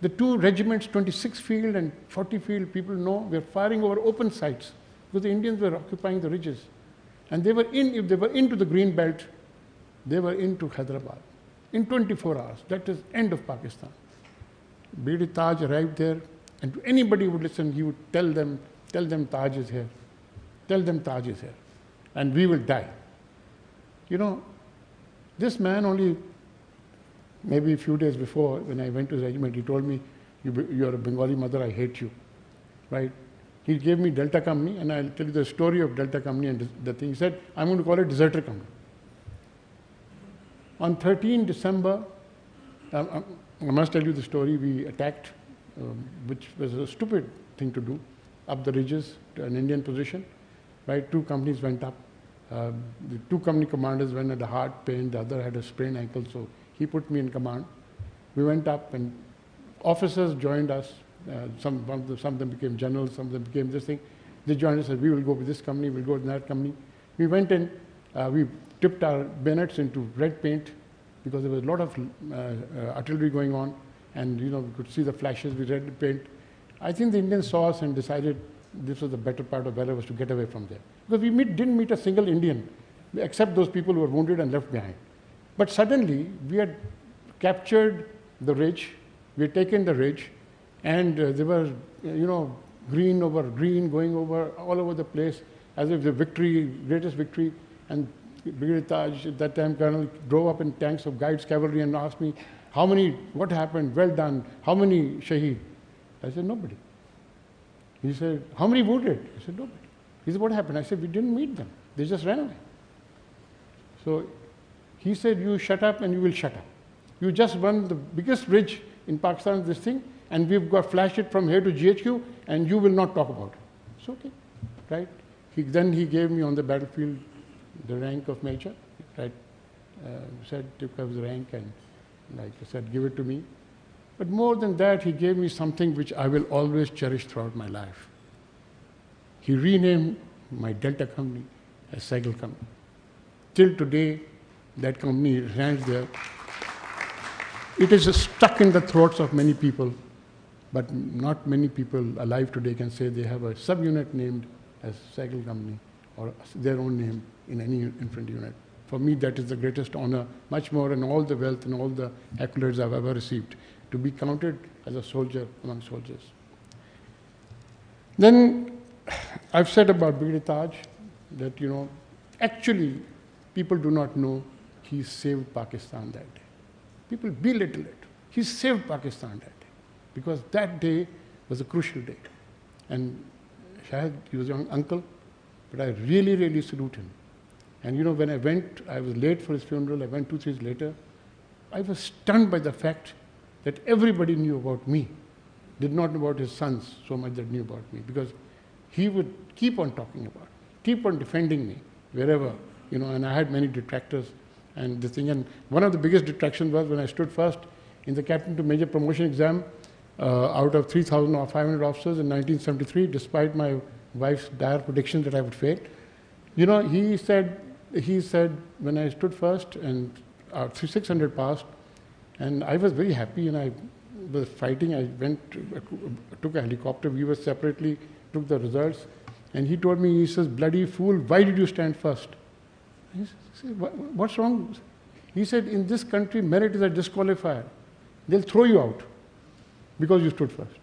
The two regiments, 26 field and 40 field, people know, were firing over open sights because the Indians were occupying the ridges. And they were if they were into the green belt, they were into Hyderabad in 24 hours. That is end of Pakistan. Brigadier Taj arrived there, and to anybody who would listen, he would tell them Taj is here. Tell them Taj is here. And we will die. You know, this man only, maybe a few days before, when I went to his regiment, he told me, you're a Bengali mother, I hate you. Right? He gave me Delta Company, and I'll tell you the story of Delta Company and the thing. He said, I'm going to call it Deserter Company. On 13 December, I must tell you the story, we attacked, which was a stupid thing to do, up the ridges to an Indian position. Right? 2 companies went up. The 2 company commanders went at a heart pain, the other had a sprained ankle, so he put me in command. We went up and officers joined us. Some of them became generals, some of them became this thing. They joined us and said, we will go with this company, we'll go with that company. We went in, we tipped our bayonets into red paint because there was a lot of artillery going on, and you know, we could see the flashes with red paint. I think the Indians saw us and decided this was the better part of valor, was to get away from there. Because we didn't meet a single Indian, except those people who were wounded and left behind. But suddenly, we had captured the ridge, we had taken the ridge, and there was, you know, green over green going over all over the place, as if the victory, greatest victory. And Brigadier Taj, at that time, Colonel, drove up in tanks of Guides cavalry and asked me, what happened? Well done. How many shaheed? I said, nobody. He said, how many wounded? I said, nobody. He said, what happened? I said, we didn't meet them. They just ran away. So he said, you shut up and you will shut up. You just won the biggest bridge in Pakistan, this thing, and we've got flashed it from here to GHQ, and you will not talk about it. It's okay, right? Then he gave me on the battlefield the rank of major, right? Said, took up the rank and, like I said, give it to me. But more than that, he gave me something which I will always cherish throughout my life. He renamed my Delta company as Sehgal company. Till today, that company stands there. It is stuck in the throats of many people but not many people alive today can say they have a subunit named as Sehgal Company or their own name in any infantry unit. For me, that is the greatest honor, much more than all the wealth and all the accolades I've ever received, to be counted as a soldier among soldiers. Then I've said about Brigadier Taj that, you know, actually people do not know he saved Pakistan that day. People belittle it. He saved Pakistan that day because that day was a crucial day. And Shahid, he was a young uncle, but I really, really salute him. And you know, when I went, I was late for his funeral, I went 2 days later, I was stunned by the fact that everybody knew about me, did not know about his sons so much that knew about me, because he would keep on talking about it, keep on defending me wherever, you know, and I had many detractors and the thing. And one of the biggest detractions was when I stood first in the captain to major promotion exam out of 3,500 officers in 1973, despite my wife's dire prediction that I would fail. You know, he said when I stood first and 600 passed, and I was very happy and I was fighting. I took a helicopter, we were separately, took the results, and he told me, he says, "Bloody fool, why did you stand first?" I said, "What's wrong?" He said, "In this country, merit is a disqualifier. They'll throw you out because you stood first."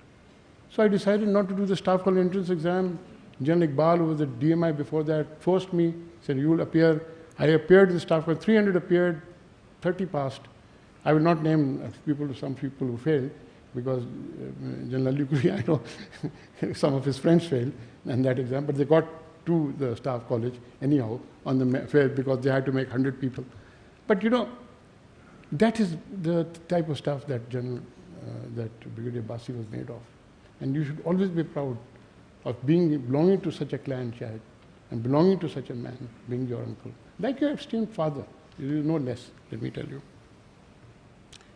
So I decided not to do the staff college entrance exam. General Iqbal, who was the DMI before that, forced me, said, "You will appear." I appeared in the staff college, 300 appeared, 30 passed. I will not name some people who failed, because General Ali Kuri, I know some of his friends failed in that exam, but they got to the staff college anyhow on the fail because they had to make 100 people. But you know, that is the type of stuff that that Brigadier Basi was made of. And you should always be proud of belonging to such a clan, Shahid, and belonging to such a man, being your uncle. Like your esteemed father, you is no less, let me tell you.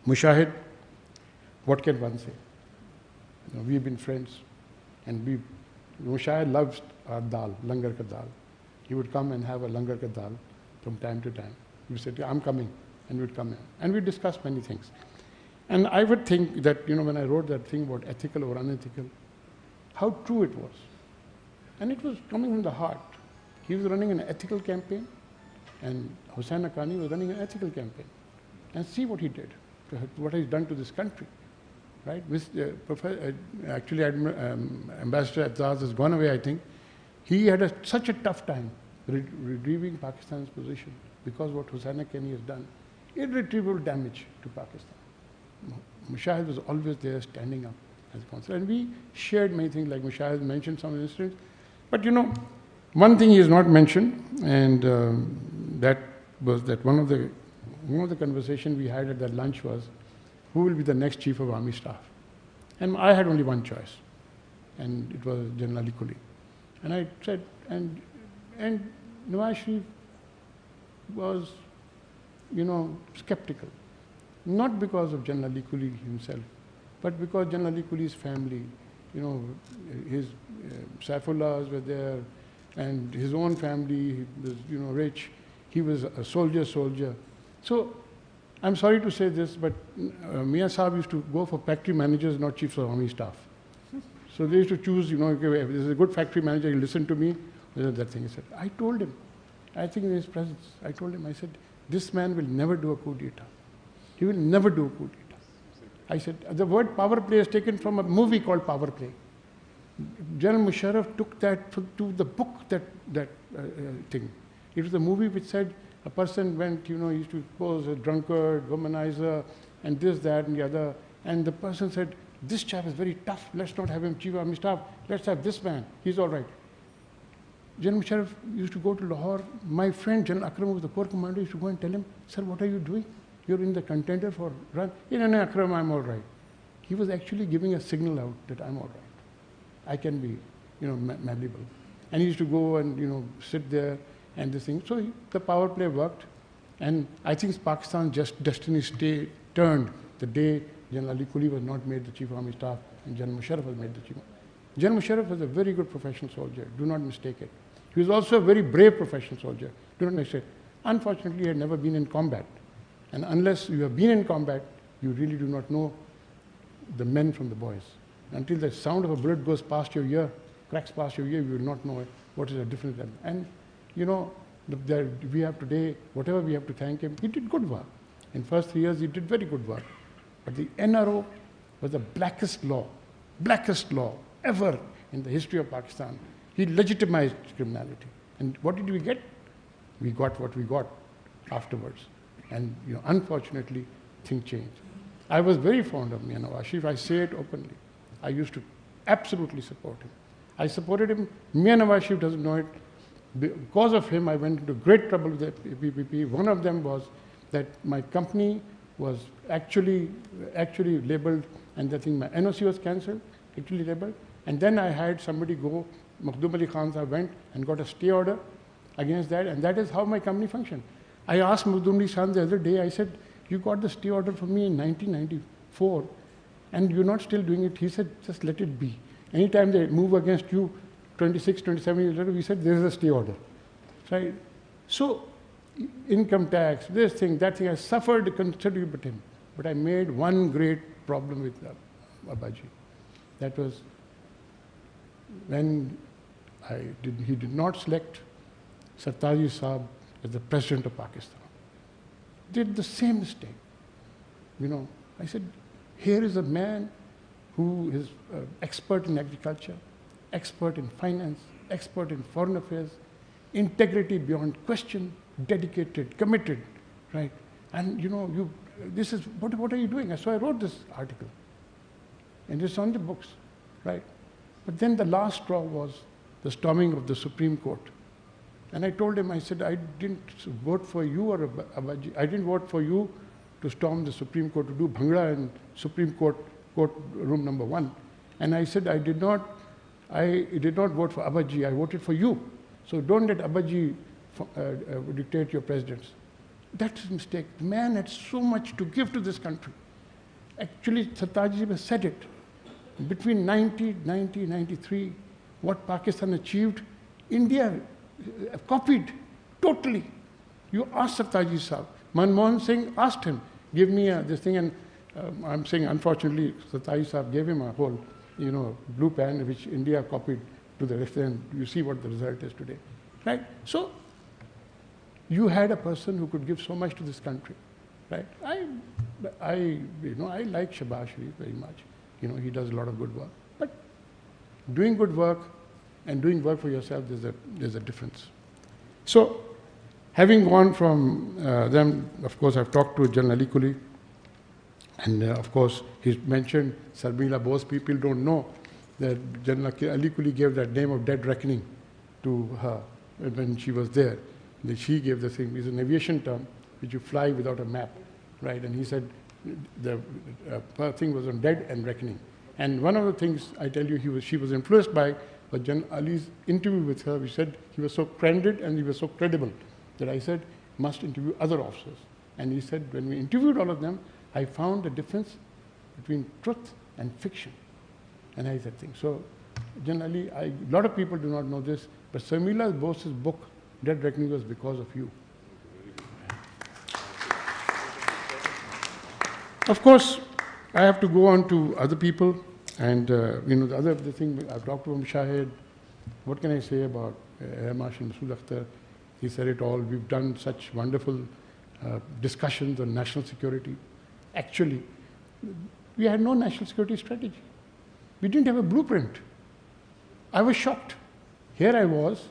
Mushahid, what can one say? You know, we've been friends, and Mushahid loves our dal, langar ka dal. He would come and have a langar ka dal from time to time. He would say, "I'm coming," and we'd come in. And we'd discuss many things. And I would think that, you know, when I wrote that thing about ethical or unethical, how true it was. And it was coming from the heart. He was running an ethical campaign, and Hussain Haqqani was running an ethical campaign. And see what he did, what he's done to this country, right? Actually, Ambassador Azaz has gone away, I think. He had such a tough time retrieving Pakistan's position because what Hussain Haqqani has done, irretrievable damage to Pakistan. Mushahid was always there standing up as a consul. And we shared many things, like Mushahid mentioned some incidents. But you know, one thing he has not mentioned, and that was that one of the conversations we had at that lunch was, who will be the next Chief of Army Staff? And I had only one choice, and it was General Ali Kuli. And I said, and Nawaz Sharif was, you know, skeptical. Not because of General Ali Kuli himself, but because General Ali Kuli's family, you know, his Saifullahs were there, and his own family, he was, you know, rich. He was a soldier. So, I'm sorry to say this, but Mia Saab used to go for factory managers, not chiefs of army staff. So they used to choose, you know, if there's a good factory manager, he'll listen to me. That thing he said. I told him, I think in his presence, I told him, I said, this man will never do a coup d'etat. He will never do a coup d'etat. I said, the word power play is taken from a movie called Power Play. General Musharraf took that to the book, that thing. It was a movie which said a person went, you know, he used to pose a drunkard, womanizer, and this, that, and the other. And the person said, this chap is very tough. Let's not have him Chief of Army Staff. Let's have this man. He's all right. General Musharraf used to go to Lahore. My friend, General Ikram, who was the corps commander, used to go and tell him, "Sir, what are you doing? You're in the contender for run." "No, Ikram, I'm all right." He was actually giving a signal out that I'm all right. I can be, you know, malleable. And he used to go and, you know, sit there and this thing. So the power play worked. And I think Pakistan's destiny turned the day General Ali Kuli was not made the Chief of Army Staff and General Musharraf was made the Chief. General Musharraf was a very good professional soldier. Do not mistake it. He was also a very brave professional soldier. Do not mistake it. Unfortunately, he had never been in combat. And unless you have been in combat, you really do not know the men from the boys. Until the sound of a bullet goes past your ear, cracks past your ear, you will not know what is the difference. And, you know, we have today, whatever we have to thank him, he did good work. In first 3 years, he did very good work. But the NRO was the blackest law ever in the history of Pakistan. He legitimized criminality. And what did we get? We got what we got afterwards. And, you know, unfortunately, things changed. I was very fond of Mian Nawaz Sharif. I say it openly. I used to absolutely support him. I supported him. Mian Nawaz Sharif doesn't know it. Because of him, I went into great trouble with the PPP. One of them was that my company was actually labeled, and I think my NOC was cancelled, actually labeled. And then I had somebody go, Makhdum Ali Khan Sahab went and got a stay order against that, and that is how my company functioned. I asked Makhdum Ali Khan the other day, I said, you got the stay order for me in 1994, and you're not still doing it. He said, just let it be. Anytime they move against you, 26, 27 years later, we said, there is a stay order. Right? So, income tax, this thing, that thing, I suffered considerably with him. But I made one great problem with Abaji. That was when he did not select Sartaji Saab as the president of Pakistan. Did the same mistake. You know, I said, here is a man who is expert in agriculture, expert in finance, expert in foreign affairs, integrity beyond question, dedicated, committed, right? And you know, this is, what are you doing? So I wrote this article, and it's on the books, right? But then the last straw was the storming of the Supreme Court. And I told him, I said, I didn't vote for you or Abaji. I didn't vote for you to storm the Supreme Court, to do Bhangra in Supreme Court room number 1. And I said, I did not vote for Abaji, I voted for you. So don't let Abaji dictate your presidents. That's a mistake. The man had so much to give to this country. Actually, Sartaji has said it. Between 93, what Pakistan achieved, India copied totally. You ask Sartaji Saab. Manmohan Singh asked him, give me this thing, and I'm saying, unfortunately, Sartaji Saab gave him a whole, you know, blue pen, which India copied to the rest, and you see what the result is today, right? So, you had a person who could give so much to this country, right? I like Shahbaz Sharif very much. You know, he does a lot of good work. But doing good work and doing work for yourself, there's a difference. So, having gone from them, of course, I've talked to General Ali Kuli, and of course, he's mentioned Sarmila Bose. People don't know that General Ali Kuli gave that name of dead reckoning to her when she was there. She gave the thing. It's an aviation term, which you fly without a map, right? And he said the thing was on dead and reckoning. And one of the things I tell you she was influenced by was General Ali's interview with her. We said he was so candid and he was so credible that I said, must interview other officers. And he said, when we interviewed all of them, I found the difference between truth and fiction. And I said, things. So, generally, a lot of people do not know this, but Sarmila Bose's book, Dead Reckoning, was because of you. Of course, I have to go on to other people, and you know, the thing, I've talked to Shahid. What can I say about Air Marshal Masood Akhtar? He said it all. We've done such wonderful discussions on national security. Actually, we had no national security strategy. We didn't have a blueprint. I was shocked. Here I was.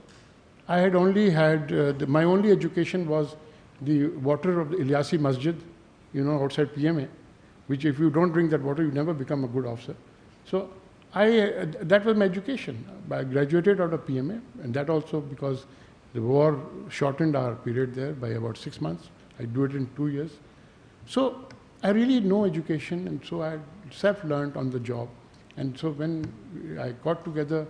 I had only had, my only education was the water of the Ilyasi Masjid, you know, outside PMA, which if you don't drink that water, you never become a good officer. So that was my education. I graduated out of PMA, and that also because the war shortened our period there by about 6 months. I do it in 2 years. So I really had no education, and so I self-learned on the job. And so when I got together,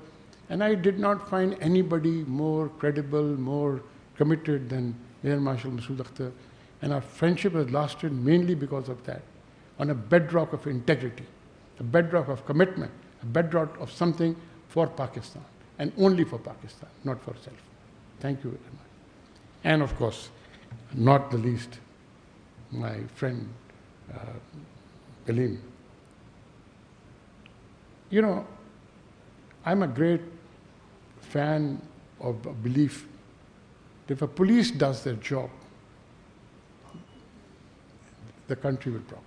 and I did not find anybody more credible, more committed than Air Marshal Masood Akhtar. And our friendship has lasted mainly because of that, on a bedrock of integrity, a bedrock of commitment, a bedrock of something for Pakistan, and only for Pakistan, not for self. Thank you very much. And of course, not the least, my friend, Kaleem. you know, I'm a great fan of a belief that if a police does their job, the country will progress.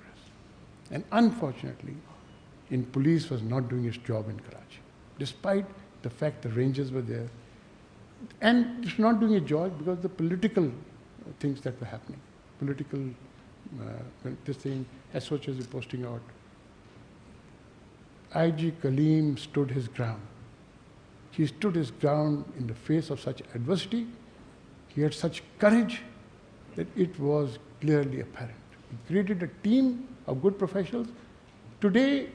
And unfortunately, police was not doing its job in Karachi, despite the fact the rangers were there. And it's not doing its job because of the political things that were happening. Political, this thing, SOHs were posting out. IG Kaleem stood his ground. He stood his ground in the face of such adversity. He had such courage that it was clearly apparent. He created a team of good professionals. Today,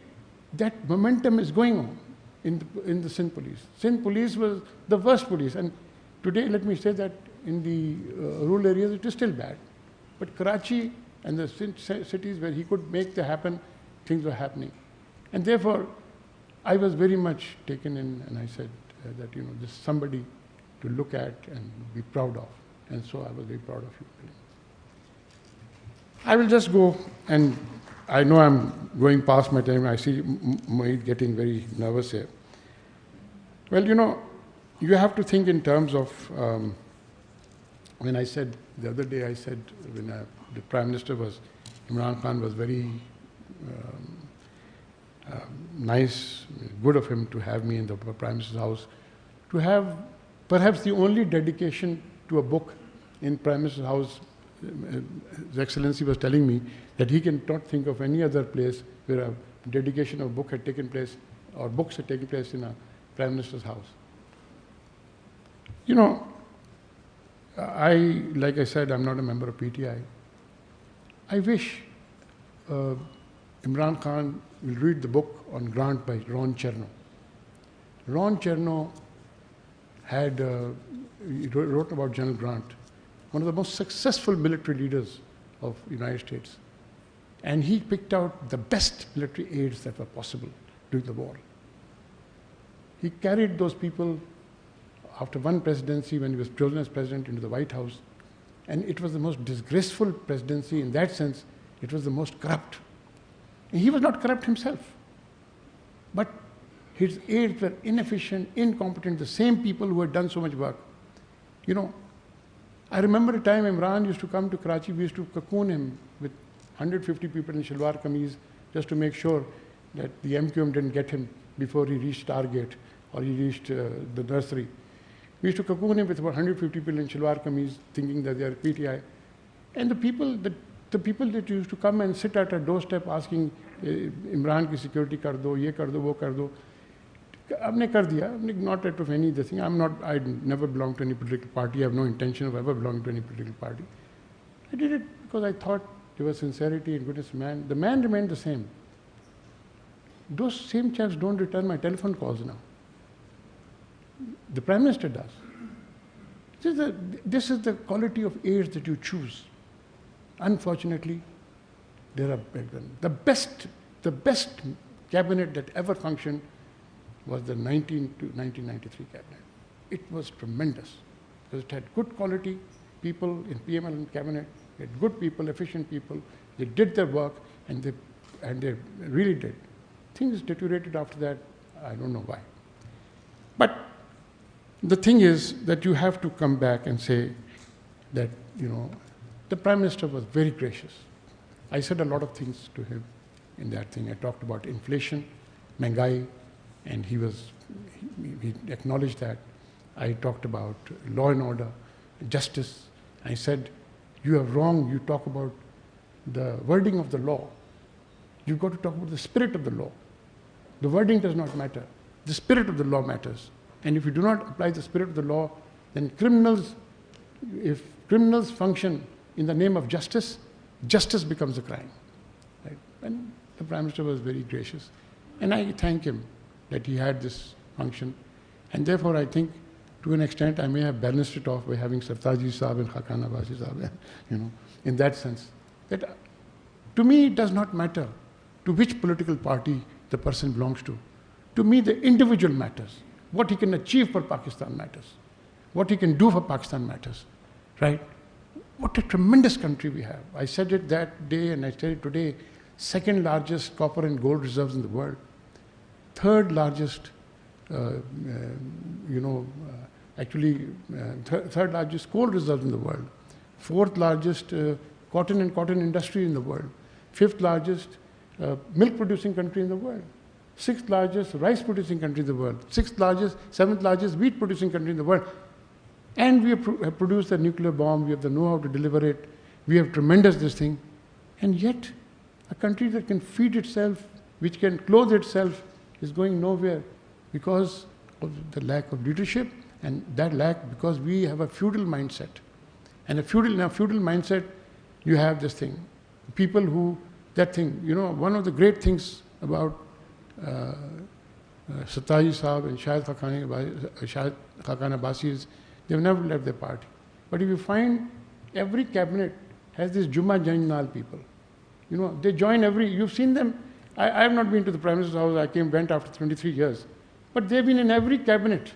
that momentum is going on in the Sindh police. Sindh police was the worst police. And today, let me say that in the rural areas, it is still bad. But Karachi and the cities where he could make that happen, things were happening. And therefore, I was very much taken in, and I said that, you know, this is somebody to look at and be proud of. And so I was very proud of you. I will just go, and I know I'm going past my time. I see Mohit getting very nervous here. Well, you know, you have to think in terms of, when I said, the other day I said, when the Prime Minister was, Imran Khan was very nice, good of him to have me in the Prime Minister's house, to have perhaps the only dedication to a book in Prime Minister's house. His Excellency was telling me that he cannot think of any other place where a dedication of book had taken place, or books had taken place in a Prime Minister's house. You know, like I said, I'm not a member of PTI. I wish Imran Khan will read the book on Grant by Ron Chernow. Ron Chernow had, he wrote about General Grant, one of the most successful military leaders of the United States. And he picked out the best military aides that were possible during the war. He carried those people after one presidency, when he was chosen as president, into the White House. And it was the most disgraceful presidency in that sense. It was the most corrupt. And he was not corrupt himself. But his aides were inefficient, incompetent, the same people who had done so much work. You know, I remember a time Imran used to come to Karachi, we used to cocoon him with 150 people in Shalwar Kameez just to make sure that the MQM didn't get him before he reached Target or he reached the nursery. We used to cocoon him with about 150 people in Shalwar Kameez thinking that they are PTI. And the people that used to come and sit at our doorstep asking, Imran ki security kar do, ye kar do, wo kar do. Abne kar diya, not out of any thing. I never belonged to any political party. I have no intention of ever belonging to any political party. I did it because I thought there was sincerity and goodness of man. The man remained the same. Those same chaps don't return my telephone calls now. The Prime Minister does. This is the quality of aides that you choose. Unfortunately, there are the best cabinet that ever functioned was the 1993 cabinet. It was tremendous because it had good quality people in PML and cabinet. It had good people, efficient people. They did their work, and they really did. Things deteriorated after that. I don't know why. But the thing is that you have to come back and say that, you know, the Prime Minister was very gracious. I said a lot of things to him in that thing. I talked about inflation, Mengai, and he acknowledged that. I talked about law and order, justice. I said, you are wrong. You talk about the wording of the law. You've got to talk about the spirit of the law. The wording does not matter. The spirit of the law matters. And if you do not apply the spirit of the law, then if criminals function in the name of justice, justice becomes a crime. Right? And the Prime Minister was very gracious. And I thank him that he had this function. And therefore, I think, to an extent, I may have balanced it off by having Sartaji Saab and Khakana Bashi Saab, you know, in that sense. That, to me, it does not matter to which political party the person belongs to. To me, the individual matters. What he can achieve for Pakistan matters. What he can do for Pakistan matters, right? What a tremendous country we have. I said it that day and I said it today, second largest copper and gold reserves in the world. third largest, third largest coal reserve in the world, fourth largest cotton and cotton industry in the world, fifth largest milk producing country in the world, sixth largest rice producing country in the world, seventh largest wheat producing country in the world. And we have produced a nuclear bomb, we have the know-how to deliver it, we have tremendous this thing, and yet a country that can feed itself, which can clothe itself, is going nowhere because of the lack of leadership, and that lack because we have a feudal mindset. And in a feudal mindset, you have this thing. People who, that thing, one of the great things about Sataji Saab and Shahid Khaqan Abbasi is they've never left their party. But if you find every cabinet has these Jumma Janjnal people. They join you've seen them. I have not been to the Prime Minister's house, I went after 23 years. But they've been in every cabinet.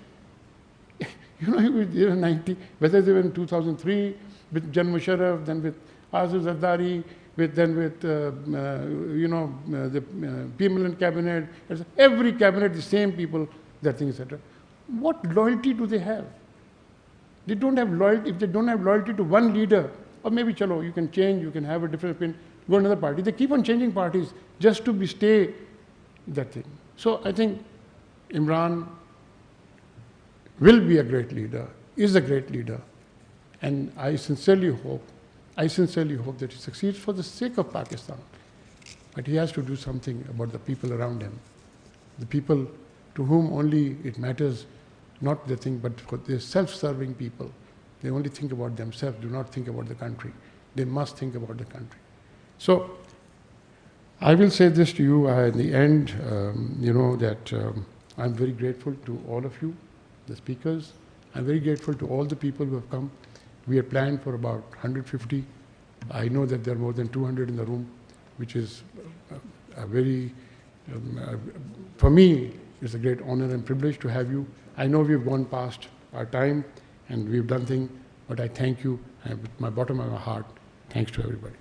They were 90, whether they were in 2003 with Jan Musharraf, then with Azuz Zardari, then with the P. cabinet, every cabinet, the same people, that thing, etc. What loyalty do they have? They don't have loyalty. If they don't have loyalty to one leader, or maybe chalo, you can change, you can have a different opinion, go to another party. They keep on changing parties just to stay that thing. So I think Imran will be a great leader, is a great leader, and I sincerely hope that he succeeds for the sake of Pakistan. But he has to do something about the people around him, the people to whom only it matters, not the thing, but for the self-serving people. They only think about themselves, do not think about the country. They must think about the country. So I will say this to you in the end, that I'm very grateful to all of you, the speakers. I'm very grateful to all the people who have come. We had planned for about 150. I know that there are more than 200 in the room, which is a very, for me, it's a great honor and privilege to have you. I know we've gone past our time and we've done things, but I thank you, and with my bottom of my heart, thanks to everybody.